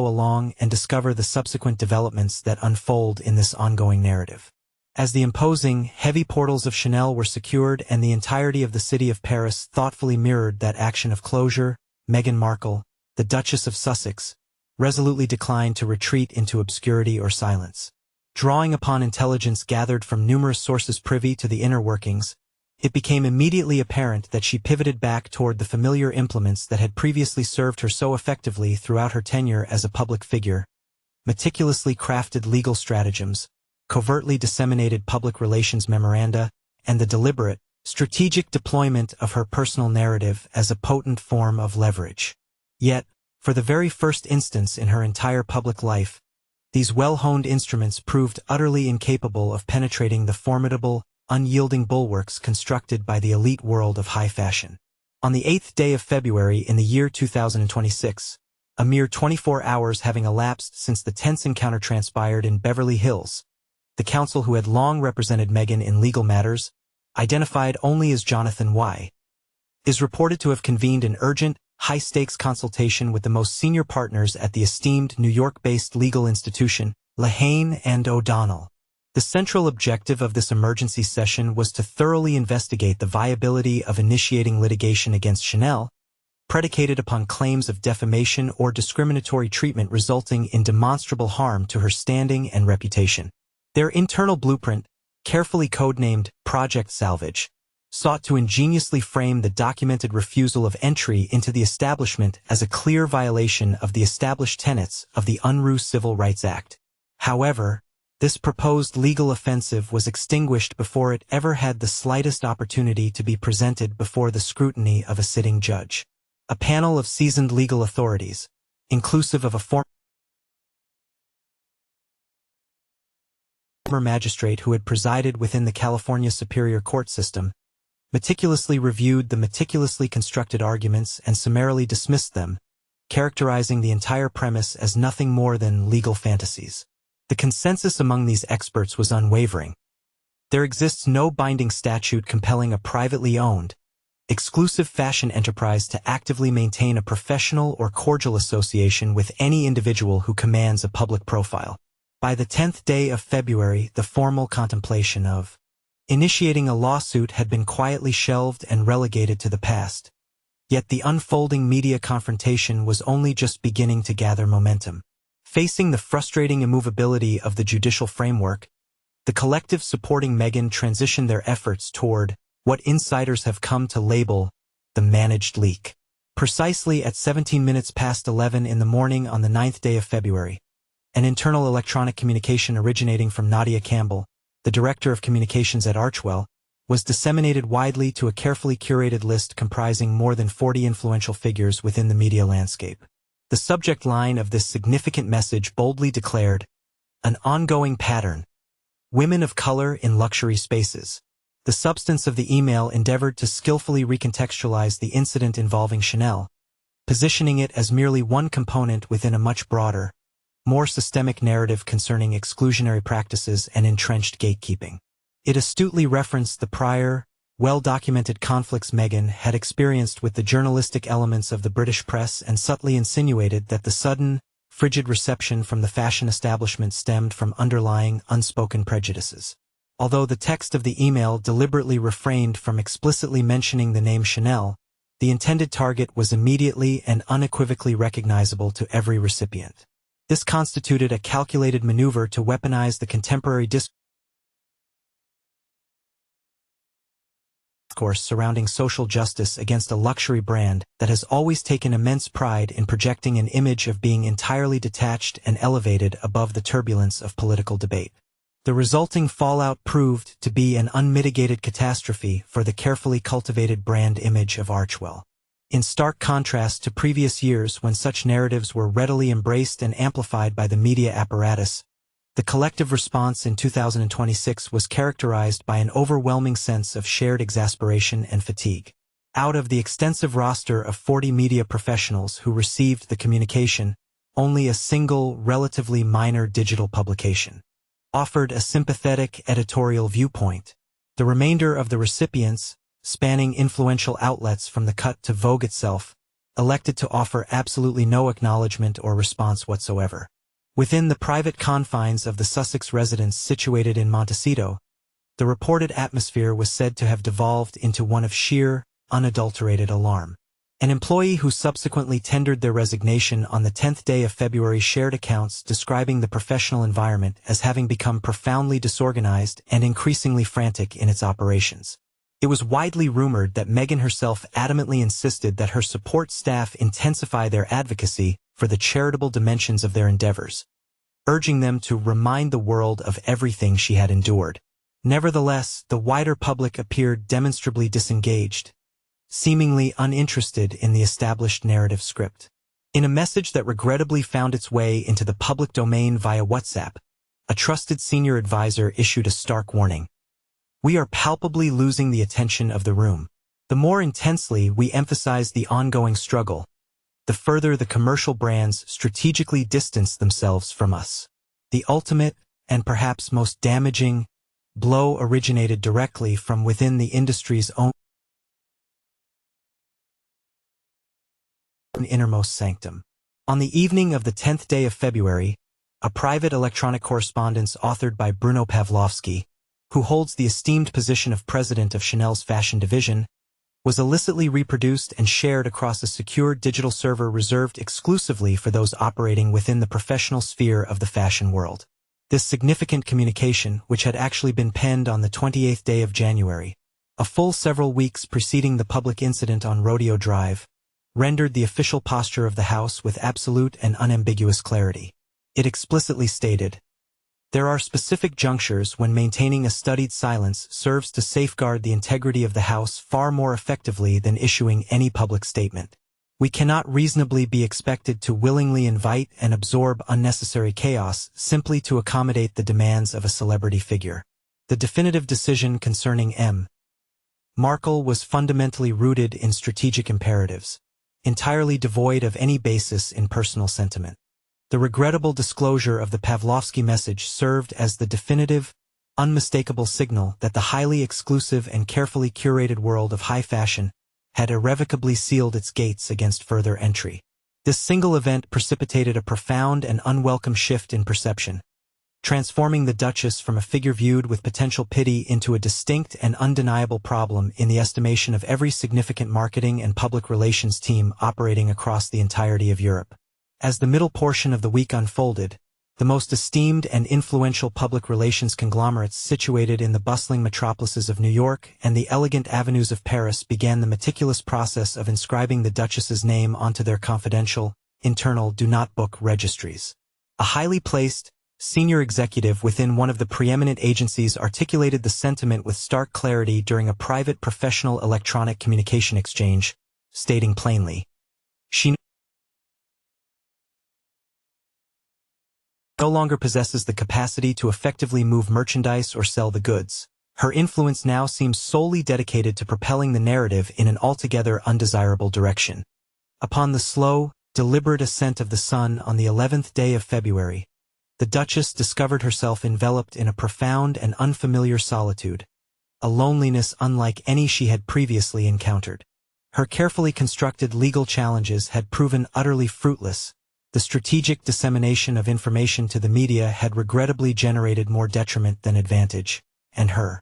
along and discover the subsequent developments that unfold in this ongoing narrative. As the imposing, heavy portals of Chanel were secured and the entirety of the city of Paris thoughtfully mirrored that action of closure, Meghan Markle, the Duchess of Sussex, resolutely declined to retreat into obscurity or silence. Drawing upon intelligence gathered from numerous sources privy to the inner workings, it became immediately apparent that she pivoted back toward the familiar implements that had previously served her so effectively throughout her tenure as a public figure: meticulously crafted legal stratagems, covertly disseminated public relations memoranda, and the deliberate, strategic deployment of her personal narrative as a potent form of leverage. Yet, for the very first instance in her entire public life, these well-honed instruments proved utterly incapable of penetrating the formidable, unyielding bulwarks constructed by the elite world of high fashion. On the 8th day of February in the year 2026, a mere 24 hours having elapsed since the tense encounter transpired in Beverly Hills, the counsel who had long represented Meghan in legal matters, identified only as Jonathan Y., is reported to have convened an urgent, high-stakes consultation with the most senior partners at the esteemed New York-based legal institution, Lehane and O'Donnell. The central objective of this emergency session was to thoroughly investigate the viability of initiating litigation against Chanel, predicated upon claims of defamation or discriminatory treatment resulting in demonstrable harm to her standing and reputation. Their internal blueprint, carefully codenamed Project Salvage, sought to ingeniously frame the documented refusal of entry into the establishment as a clear violation of the established tenets of the Unruh Civil Rights Act. However, this proposed legal offensive was extinguished before it ever had the slightest opportunity to be presented before the scrutiny of a sitting judge. A panel of seasoned legal authorities, inclusive of a former magistrate who had presided within the California Superior Court system, meticulously reviewed the meticulously constructed arguments and summarily dismissed them, characterizing the entire premise as nothing more than legal fantasies. The consensus among these experts was unwavering. There exists no binding statute compelling a privately owned, exclusive fashion enterprise to actively maintain a professional or cordial association with any individual who commands a public profile. By the 10th day of February, the formal contemplation of initiating a lawsuit had been quietly shelved and relegated to the past. Yet the unfolding media confrontation was only just beginning to gather momentum. Facing the frustrating immovability of the judicial framework, the collective supporting Meghan transitioned their efforts toward what insiders have come to label the managed leak. Precisely at 17 minutes past 11 in the morning on the 9th day of February, an internal electronic communication originating from Nadia Campbell, the director of communications at Archwell, was disseminated widely to a carefully curated list comprising more than 40 influential figures within the media landscape. The subject line of this significant message boldly declared, "An ongoing pattern. Women of color in luxury spaces." The substance of the email endeavored to skillfully recontextualize the incident involving Chanel, positioning it as merely one component within a much broader, more systemic narrative concerning exclusionary practices and entrenched gatekeeping. It astutely referenced the prior, well-documented conflicts Meghan had experienced with the journalistic elements of the British press and subtly insinuated that the sudden, frigid reception from the fashion establishment stemmed from underlying, unspoken prejudices. Although the text of the email deliberately refrained from explicitly mentioning the name Chanel, the intended target was immediately and unequivocally recognizable to every recipient. This constituted a calculated maneuver to weaponize the contemporary discourse discourse surrounding social justice against a luxury brand that has always taken immense pride in projecting an image of being entirely detached and elevated above the turbulence of political debate. The resulting fallout proved to be an unmitigated catastrophe for the carefully cultivated brand image of Archewell. In stark contrast to previous years when such narratives were readily embraced and amplified by the media apparatus, the collective response in 2026 was characterized by an overwhelming sense of shared exasperation and fatigue. Out of the extensive roster of 40 media professionals who received the communication, only a single, relatively minor digital publication offered a sympathetic editorial viewpoint. The remainder of the recipients, spanning influential outlets from the Cut to Vogue itself, elected to offer absolutely no acknowledgement or response whatsoever. Within the private confines of the Sussex residence situated in Montecito, the reported atmosphere was said to have devolved into one of sheer, unadulterated alarm. An employee who subsequently tendered their resignation on the 10th day of February shared accounts describing the professional environment as having become profoundly disorganized and increasingly frantic in its operations. It was widely rumored that Meghan herself adamantly insisted that her support staff intensify their advocacy for the charitable dimensions of their endeavors, urging them to remind the world of everything she had endured. Nevertheless, the wider public appeared demonstrably disengaged, seemingly uninterested in the established narrative script. In a message that regrettably found its way into the public domain via WhatsApp, a trusted senior advisor issued a stark warning. "We are palpably losing the attention of the room. The more intensely we emphasize the ongoing struggle, the further the commercial brands strategically distance themselves from us. The ultimate, and perhaps most damaging, blow originated directly from within the industry's own innermost sanctum." On the evening of the 10th day of February, a private electronic correspondence authored by Bruno Pavlovsky, who holds the esteemed position of president of Chanel's fashion division, was illicitly reproduced and shared across a secure digital server reserved exclusively for those operating within the professional sphere of the fashion world. This significant communication, which had actually been penned on the 28th day of January, a full several weeks preceding the public incident on Rodeo Drive, rendered the official posture of the House with absolute and unambiguous clarity. It explicitly stated, "There are specific junctures when maintaining a studied silence serves to safeguard the integrity of the House far more effectively than issuing any public statement. We cannot reasonably be expected to willingly invite and absorb unnecessary chaos simply to accommodate the demands of a celebrity figure." The definitive decision concerning M. Markle was fundamentally rooted in strategic imperatives, entirely devoid of any basis in personal sentiment. The regrettable disclosure of the Pavlovsky message served as the definitive, unmistakable signal that the highly exclusive and carefully curated world of high fashion had irrevocably sealed its gates against further entry. This single event precipitated a profound and unwelcome shift in perception, transforming the Duchess from a figure viewed with potential pity into a distinct and undeniable problem in the estimation of every significant marketing and public relations team operating across the entirety of Europe. As the middle portion of the week unfolded, the most esteemed and influential public relations conglomerates situated in the bustling metropolises of New York and the elegant avenues of Paris began the meticulous process of inscribing the Duchess's name onto their confidential, internal do-not-book registries. A highly placed, senior executive within one of the preeminent agencies articulated the sentiment with stark clarity during a private professional electronic communication exchange, stating plainly, "She no longer possesses the capacity to effectively move merchandise or sell the goods. Her influence now seems solely dedicated to propelling the narrative in an altogether undesirable direction." Upon the slow, deliberate ascent of the sun on the 11th day of February, the Duchess discovered herself enveloped in a profound and unfamiliar solitude, a loneliness unlike any she had previously encountered. Her carefully constructed legal challenges had proven utterly fruitless. The strategic dissemination of information to the media had regrettably generated more detriment than advantage, and her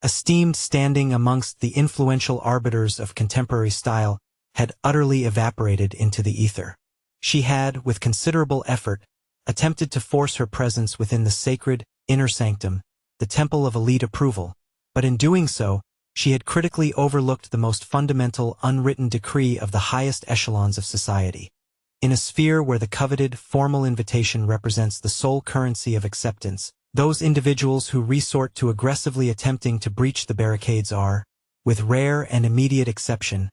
esteemed standing amongst the influential arbiters of contemporary style had utterly evaporated into the ether. She had, with considerable effort, attempted to force her presence within the sacred, inner sanctum, the temple of elite approval, but in doing so, She had critically overlooked the most fundamental, unwritten decree of the highest echelons of society. In a sphere where the coveted, formal invitation represents the sole currency of acceptance, those individuals who resort to aggressively attempting to breach the barricades are, with rare and immediate exception,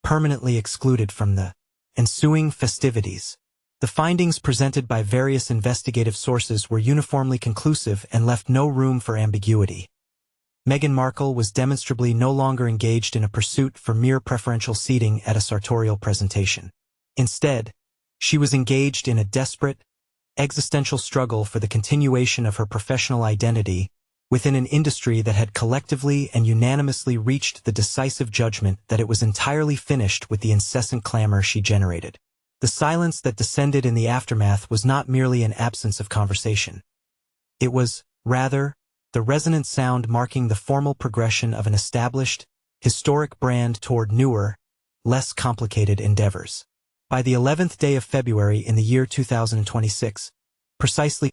permanently excluded from the ensuing festivities. The findings presented by various investigative sources were uniformly conclusive and left no room for ambiguity. Meghan Markle was demonstrably no longer engaged in a pursuit for mere preferential seating at a sartorial presentation. Instead, she was engaged in a desperate, existential struggle for the continuation of her professional identity within an industry that had collectively and unanimously reached the decisive judgment that it was entirely finished with the incessant clamor she generated. The silence that descended in the aftermath was not merely an absence of conversation. It was, rather, the resonant sound marking the formal progression of an established, historic brand toward newer, less complicated endeavors. By the 11th day of February in the year 2026, precisely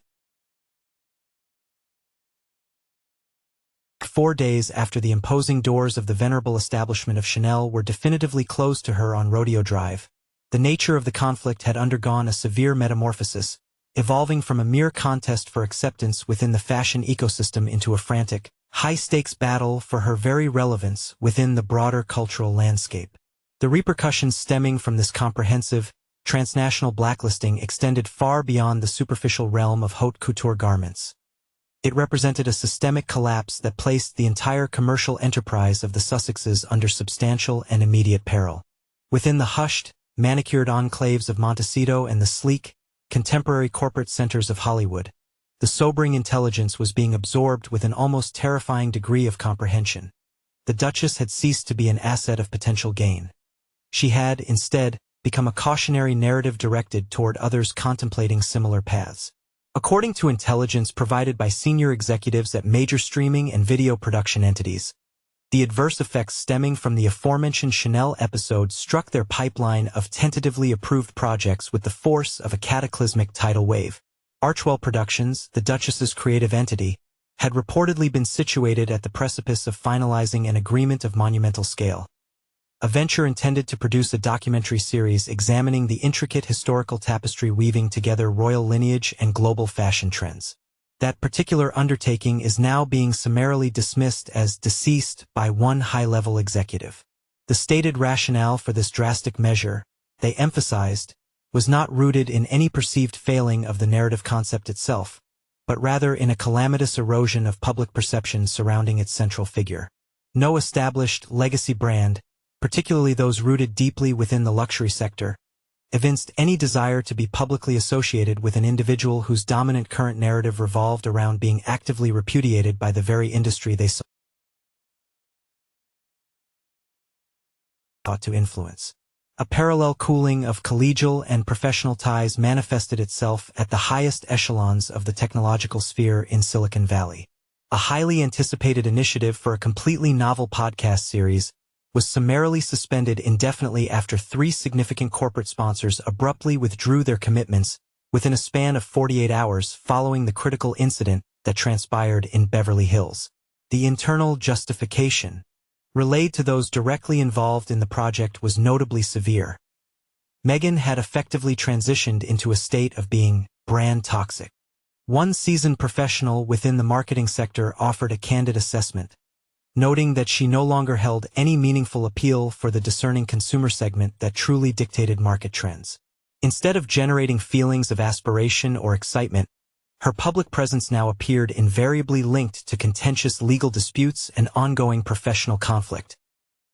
4 days after the imposing doors of the venerable establishment of Chanel were definitively closed to her on Rodeo Drive, the nature of the conflict had undergone a severe metamorphosis, evolving from a mere contest for acceptance within the fashion ecosystem into a frantic, high-stakes battle for her very relevance within the broader cultural landscape. The repercussions stemming from this comprehensive, transnational blacklisting extended far beyond the superficial realm of haute couture garments. It represented a systemic collapse that placed the entire commercial enterprise of the Sussexes under substantial and immediate peril. Within the hushed, manicured enclaves of Montecito and the sleek, contemporary corporate centers of Hollywood, the sobering intelligence was being absorbed with an almost terrifying degree of comprehension. The Duchess had ceased to be an asset of potential gain. She had, instead, become a cautionary narrative directed toward others contemplating similar paths. According to intelligence provided by senior executives at major streaming and video production entities, the adverse effects stemming from the aforementioned Chanel episode struck their pipeline of tentatively approved projects with the force of a cataclysmic tidal wave. Archwell Productions, the Duchess's creative entity, had reportedly been situated at the precipice of finalizing an agreement of monumental scale. A venture intended to produce a documentary series examining the intricate historical tapestry weaving together royal lineage and global fashion trends. That particular undertaking is now being summarily dismissed as deceased by one high-level executive. The stated rationale for this drastic measure, they emphasized, was not rooted in any perceived failing of the narrative concept itself, but rather in a calamitous erosion of public perception surrounding its central figure. No established legacy brand, particularly those rooted deeply within the luxury sector, evinced any desire to be publicly associated with an individual whose dominant current narrative revolved around being actively repudiated by the very industry they sought to influence. A parallel cooling of collegial and professional ties manifested itself at the highest echelons of the technological sphere in Silicon Valley. A highly anticipated initiative for a completely novel podcast series was summarily suspended indefinitely after 3 significant corporate sponsors abruptly withdrew their commitments within a span of 48 hours following the critical incident that transpired in Beverly Hills. The internal justification relayed to those directly involved in the project was notably severe. Meghan had effectively transitioned into a state of being brand toxic. One seasoned professional within the marketing sector offered a candid assessment, noting that she no longer held any meaningful appeal for the discerning consumer segment that truly dictated market trends. Instead of generating feelings of aspiration or excitement, her public presence now appeared invariably linked to contentious legal disputes and ongoing professional conflict,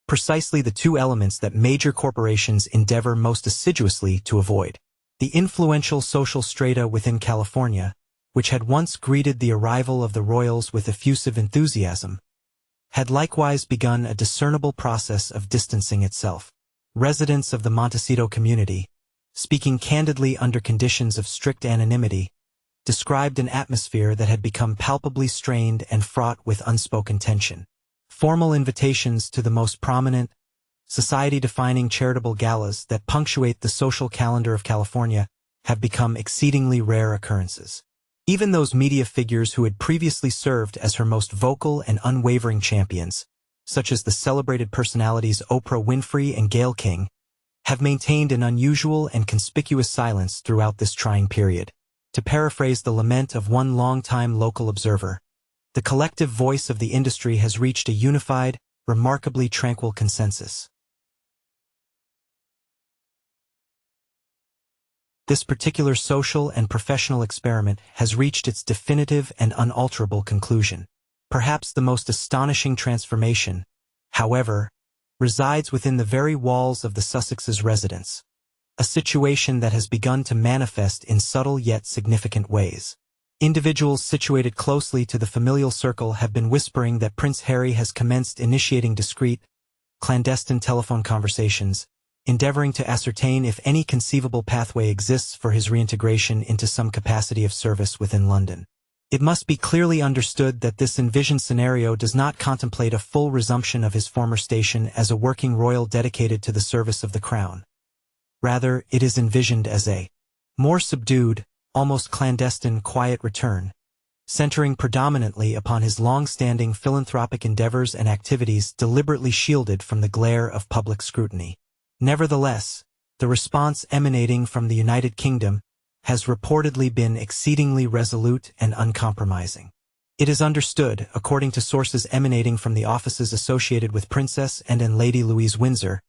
precisely the 2 elements that major corporations endeavor most assiduously to avoid. The influential social strata within California, which had once greeted the arrival of the royals with effusive enthusiasm, had likewise begun a discernible process of distancing itself. Residents of the Montecito community, speaking candidly under conditions of strict anonymity, described an atmosphere that had become palpably strained and fraught with unspoken tension. Formal invitations to the most prominent, society-defining charitable galas that punctuate the social calendar of California have become exceedingly rare occurrences. Even those media figures who had previously served as her most vocal and unwavering champions, such as the celebrated personalities Oprah Winfrey and Gayle King, have maintained an unusual and conspicuous silence throughout this trying period. To paraphrase the lament of one longtime local observer, the collective voice of the industry has reached a unified, remarkably tranquil consensus. This particular social and professional experiment has reached its definitive and unalterable conclusion. Perhaps the most astonishing transformation, however, resides within the very walls of the Sussex's residence, a situation that has begun to manifest in subtle yet significant ways. Individuals situated closely to the familial circle have been whispering that Prince Harry has commenced initiating discreet, clandestine telephone conversations, endeavoring to ascertain if any conceivable pathway exists for his reintegration into some capacity of service within London. It must be clearly understood that this envisioned scenario does not contemplate a full resumption of his former station as a working royal dedicated to the service of the crown. Rather, it is envisioned as a more subdued, almost clandestine, quiet return, centering predominantly upon his long-standing philanthropic endeavors and activities deliberately shielded from the glare of public scrutiny. Nevertheless, the response emanating from the United Kingdom has reportedly been exceedingly resolute and uncompromising. It is understood, according to sources emanating from the offices associated with Princess and Lady Louise Windsor,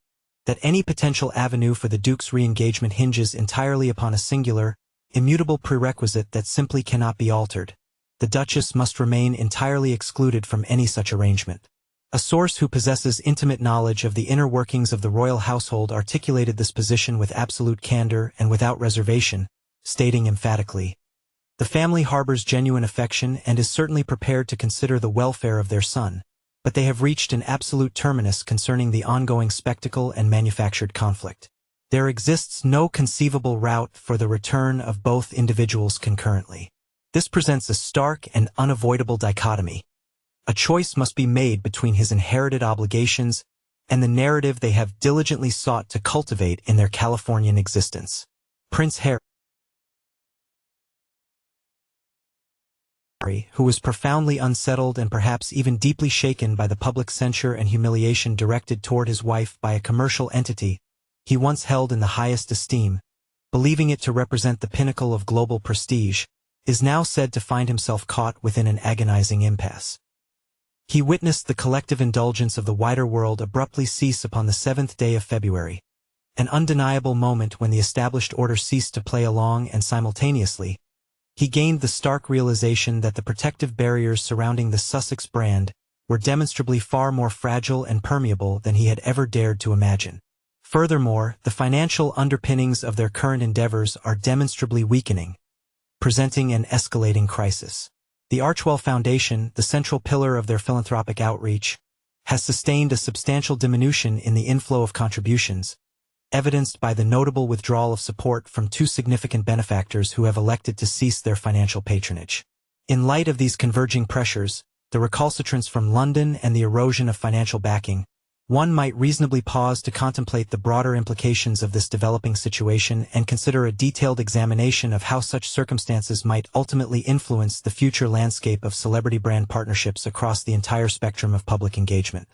that any potential avenue for the Duke's re-engagement hinges entirely upon a singular, immutable prerequisite that simply cannot be altered. The Duchess must remain entirely excluded from any such arrangement. A source who possesses intimate knowledge of the inner workings of the royal household articulated this position with absolute candor and without reservation, stating emphatically, "The family harbors genuine affection and is certainly prepared to consider the welfare of their son, but they have reached an absolute terminus concerning the ongoing spectacle and manufactured conflict. There exists no conceivable route for the return of both individuals concurrently. This presents a stark and unavoidable dichotomy. A choice must be made between his inherited obligations and the narrative they have diligently sought to cultivate in their Californian existence." Prince Harry, who was profoundly unsettled and perhaps even deeply shaken by the public censure and humiliation directed toward his wife by a commercial entity he once held in the highest esteem, believing it to represent the pinnacle of global prestige, is now said to find himself caught within an agonizing impasse. He witnessed the collective indulgence of the wider world abruptly cease upon the 7th day of February, an undeniable moment when the established order ceased to play along, and simultaneously, he gained the stark realization that the protective barriers surrounding the Sussex brand were demonstrably far more fragile and permeable than he had ever dared to imagine. Furthermore, the financial underpinnings of their current endeavors are demonstrably weakening, presenting an escalating crisis. The Archewell Foundation, the central pillar of their philanthropic outreach, has sustained a substantial diminution in the inflow of contributions, evidenced by the notable withdrawal of support from two significant benefactors who have elected to cease their financial patronage. In light of these converging pressures, the recalcitrance from London and the erosion of financial backing, one might reasonably pause to contemplate the broader implications of this developing situation and consider a detailed examination of how such circumstances might ultimately influence the future landscape of celebrity brand partnerships across the entire spectrum of public engagement.